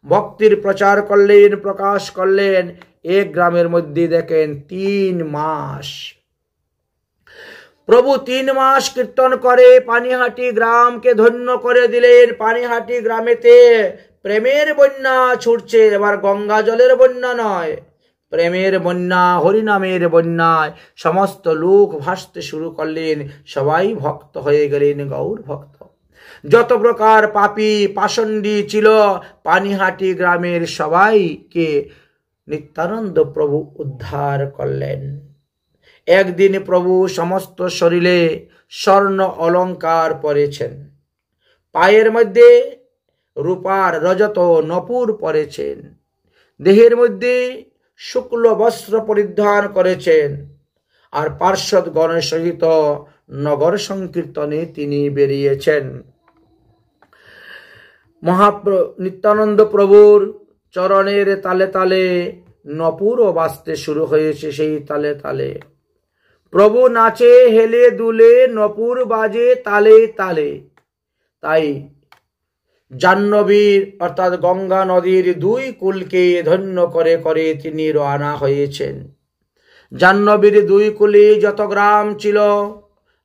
ভক্তির প্রচার করলেন, প্রকাশ করলেন। এক গ্রামের মধ্যে দেখেন 3 মাস প্রভু 3 মাস কীর্তন করে পানিহাটি গ্রামকে ধন্য করে দিলেন। পানিহাটি গ্রামেতে প্রেমের বন্যা ছুটছে। এবার গঙ্গা জলের বন্যা নয়, প্রেমের বন্যা, হরিনামের বন্যায় সমস্ত লোক ভাসতে শুরু করলেন। সবাই ভক্ত হয়ে গেলেন, গৌর ভক্ত। যত প্রকার পাপী পাষণ্ডী ছিল পানিহাটি গ্রামের সবাইকে নিত্যানন্দ প্রভু উদ্ধার করলেন। একদিন প্রভু সমস্ত শরীরে স্বর্ণ অলঙ্কার পরেছেন, পায়ের মধ্যে রূপার রজত নপুর পরেছেন, দেহের মধ্যে শুক্ল বস্ত্র পরিধান করেছেন, আর পার্শ্বদ গণের সহিত নগর সংকীর্তনে তিনি বেরিয়েছেন। নিত্যানন্দ প্রভুর চরণের তালে তালে নপুরও বাজতে শুরু হয়েছে। সেই তালে তালে প্রভু নাচে, হেলে দুলে, নপুর বাজে তালে তালে। তাই জাহ্নবীর অর্থাৎ গঙ্গা নদীর দুই কূলকে ধন্য করে করে তিনি রওনা হয়েছেন। জাহ্নবীর দুই কূলে যত গ্রাম ছিল,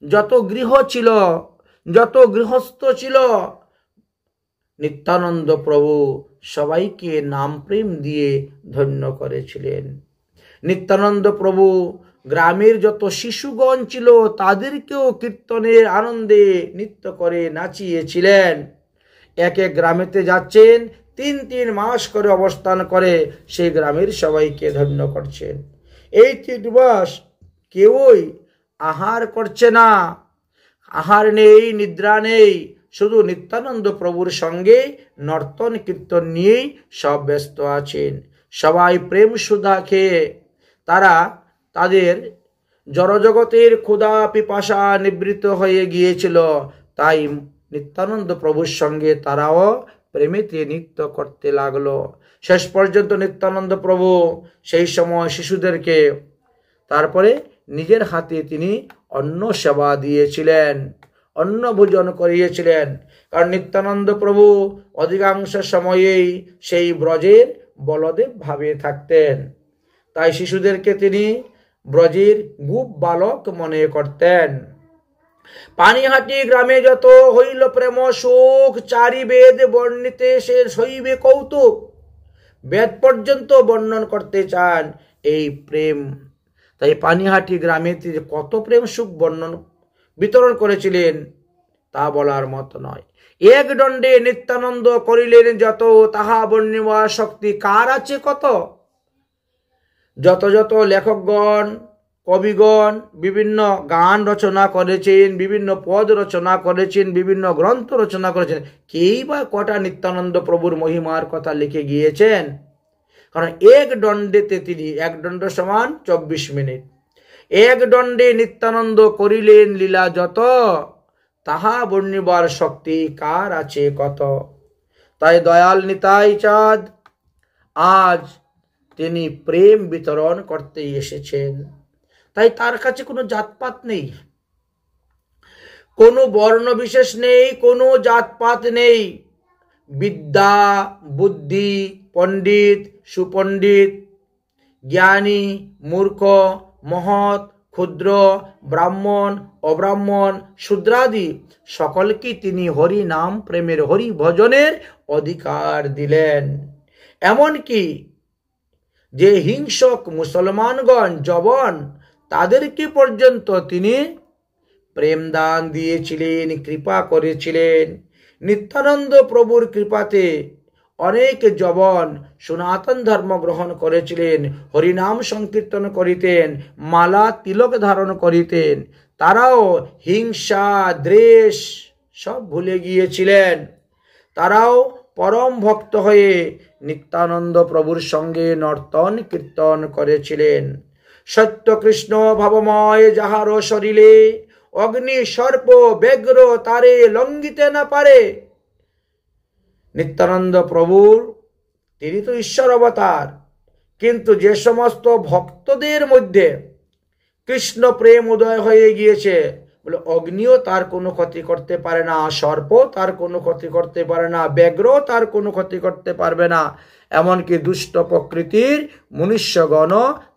যত গৃহ ছিল, যত গৃহস্থ ছিল, নিত্যানন্দ প্রভু সবাইকে নাম প্রেম দিয়ে ধন্য করেছিলেন। নিত্যানন্দ প্রভু গ্রামের যত শিশুগণ ছিল তাদেরকেও কীর্তনের আনন্দে নৃত্য করে নাচিয়েছিলেন। এক এক গ্রামেতে যাচ্ছেন, 3 মাস করে অবস্থান করে সেই গ্রামের সবাইকে ধন্য করছেন। এই 3 মাস কেউই আহার করছে না, আহার নেই, নিদ্রা নেই, শুধু নিত্যানন্দ প্রভুর সঙ্গে নর্তন কীর্তন নিয়েই সব ব্যস্ত আছেন। সবাই প্রেম সুধা খেয়ে তারা তাদের জড়জগতের ক্ষুধা পিপাসা নিবৃত্ত হয়ে গিয়েছিল। তাই নিত্যানন্দ প্রভুর সঙ্গে তারাও প্রেমেতে নৃত্য করতে লাগলো। শেষ পর্যন্ত নিত্যানন্দ প্রভু সেই সময় শিশুদেরকে তারপরে নিজের হাতে তিনি অন্ন সেবা দিয়েছিলেন, অন্ন ভোজন করিয়েছিলেন। কারণ নিত্যানন্দ প্রভু অধিকাংশ সময়েই সেই ব্রজের বলদেব ভাবে থাকতেন, তাই শিশুদেরকে তিনি ব্রজের গুপ বালক মনে করতেন। পানিহাটি গ্রামে যত হইল প্রেম সুখ, চারি বেদ বর্ণিতে সে শৈবে কৌতুক। বেদ পর্যন্ত বর্ণন করতে চান এই প্রেম। তাই পানিহাটি গ্রামে তিনি কত প্রেম সুখ বিতরণ করেছিলেন তা বলার মতো নয়। এক দণ্ডে নিত্যানন্দ করিলেন যত, তাহা বর্ণিবার শক্তি কার আছে কত। যত যত লেখকগণ কবিগণ বিভিন্ন গান রচনা করেছেন, বিভিন্ন পদ রচনা করেছেন, বিভিন্ন গ্রন্থ রচনা করেছেন, কেই বা কটা নিত্যানন্দ প্রভুর মহিমার কথা লিখে গিয়েছেন। কারণ এক দণ্ডেতে তিনি, এক দণ্ড সমান 24 মিনিট, এক দণ্ডে নিত্যানন্দ করিলেন লীলা যত, তাহা বর্ণিবার শক্তি কার আছে কত। তাই দয়াল নিতাই চাঁদ আজ তিনি প্রেম বিতরণ করতে এসেছেন। তাই তার কাছে কোনো জাতপাত নেই, কোনো বর্ণ বিশেষ নেই, কোনো জাতপাত নেই। বিদ্যা বুদ্ধি, পণ্ডিত সুপণ্ডিত, জ্ঞানী মূর্খ, মহৎ ক্ষুদ্র, ব্রাহ্মণ অব্রাহ্মণ, শূদ্রাদি সকলকে তিনি হরি নাম প্রেমের, হরি ভজনের অধিকার দিলেন। এমনকি যে হিংসক মুসলমানগণ যবন, তাদেরকে পর্যন্ত তিনি প্রেম দান দিয়েছিলেন, কৃপা করেছিলেন। নিত্যানন্দ প্রভুর কৃপাতে অনেক যবন সনাতন ধর্ম গ্রহণ করেছিলেন, হরিনাম সংকীর্তন করিতেন, মালা তিলক ধারণ করিতেন। তারাও হিংসা দ্বেষ সব ভুলে গিয়েছিলেন। তারাও পরম ভক্ত হয়ে নিত্যানন্দ প্রভুর সঙ্গে নর্তন কীর্তন করেছিলেন। সত্য কৃষ্ণ ভাবময় যাহার শরীরে, অগ্নি সর্প ব্যগ্র তারে লঙ্ঘিতে না পারে। নিত্যানন্দ প্রভুর তিনি তো ঈশ্বর অবতার, কিন্তু যে সমস্ত ভক্তদের মধ্যে কৃষ্ণ প্রেম উদয় হয়ে গিয়েছে, বলে অগ্নিও তার কোনো ক্ষতি করতে পারে না, সর্প তার কোনো ক্ষতি করতে পারে না, ব্যগ্র তার কোনো ক্ষতি করতে পারবে না, এমনকি দুষ্ট প্রকৃতির মনুষ্যগণ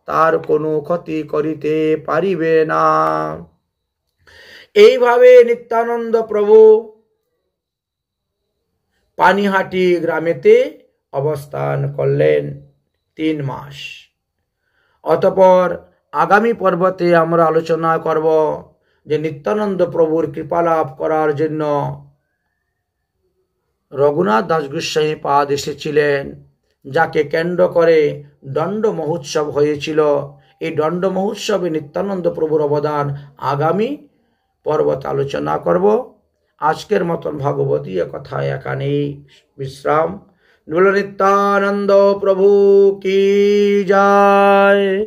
তার কোনো ক্ষতি করিতে পারিবে না। এইভাবে নিত্যানন্দ প্রভু পানিহাটি গ্রামেতে অবস্থান করলেন 3 মাস। অতঃপর আগামী পর্বতে আমরা আলোচনা করব যে নিত্যানন্দ প্রভুর কৃপা লাভ করার জন্য রঘুনাথ দাস গোস্বামী পাদ এসেছিলেন, যাকে কেন্দ্র করে দণ্ড মহোৎসব হয়েছিল। এই দণ্ড মহোৎসবে নিত্যানন্দ প্রভুর অবদান আগামী পর্বতে আলোচনা করব। আজকের মতন ভগবতী কথায় এখানেই বিশ্রাম। নিত্যানন্দ প্রভু কি জয়।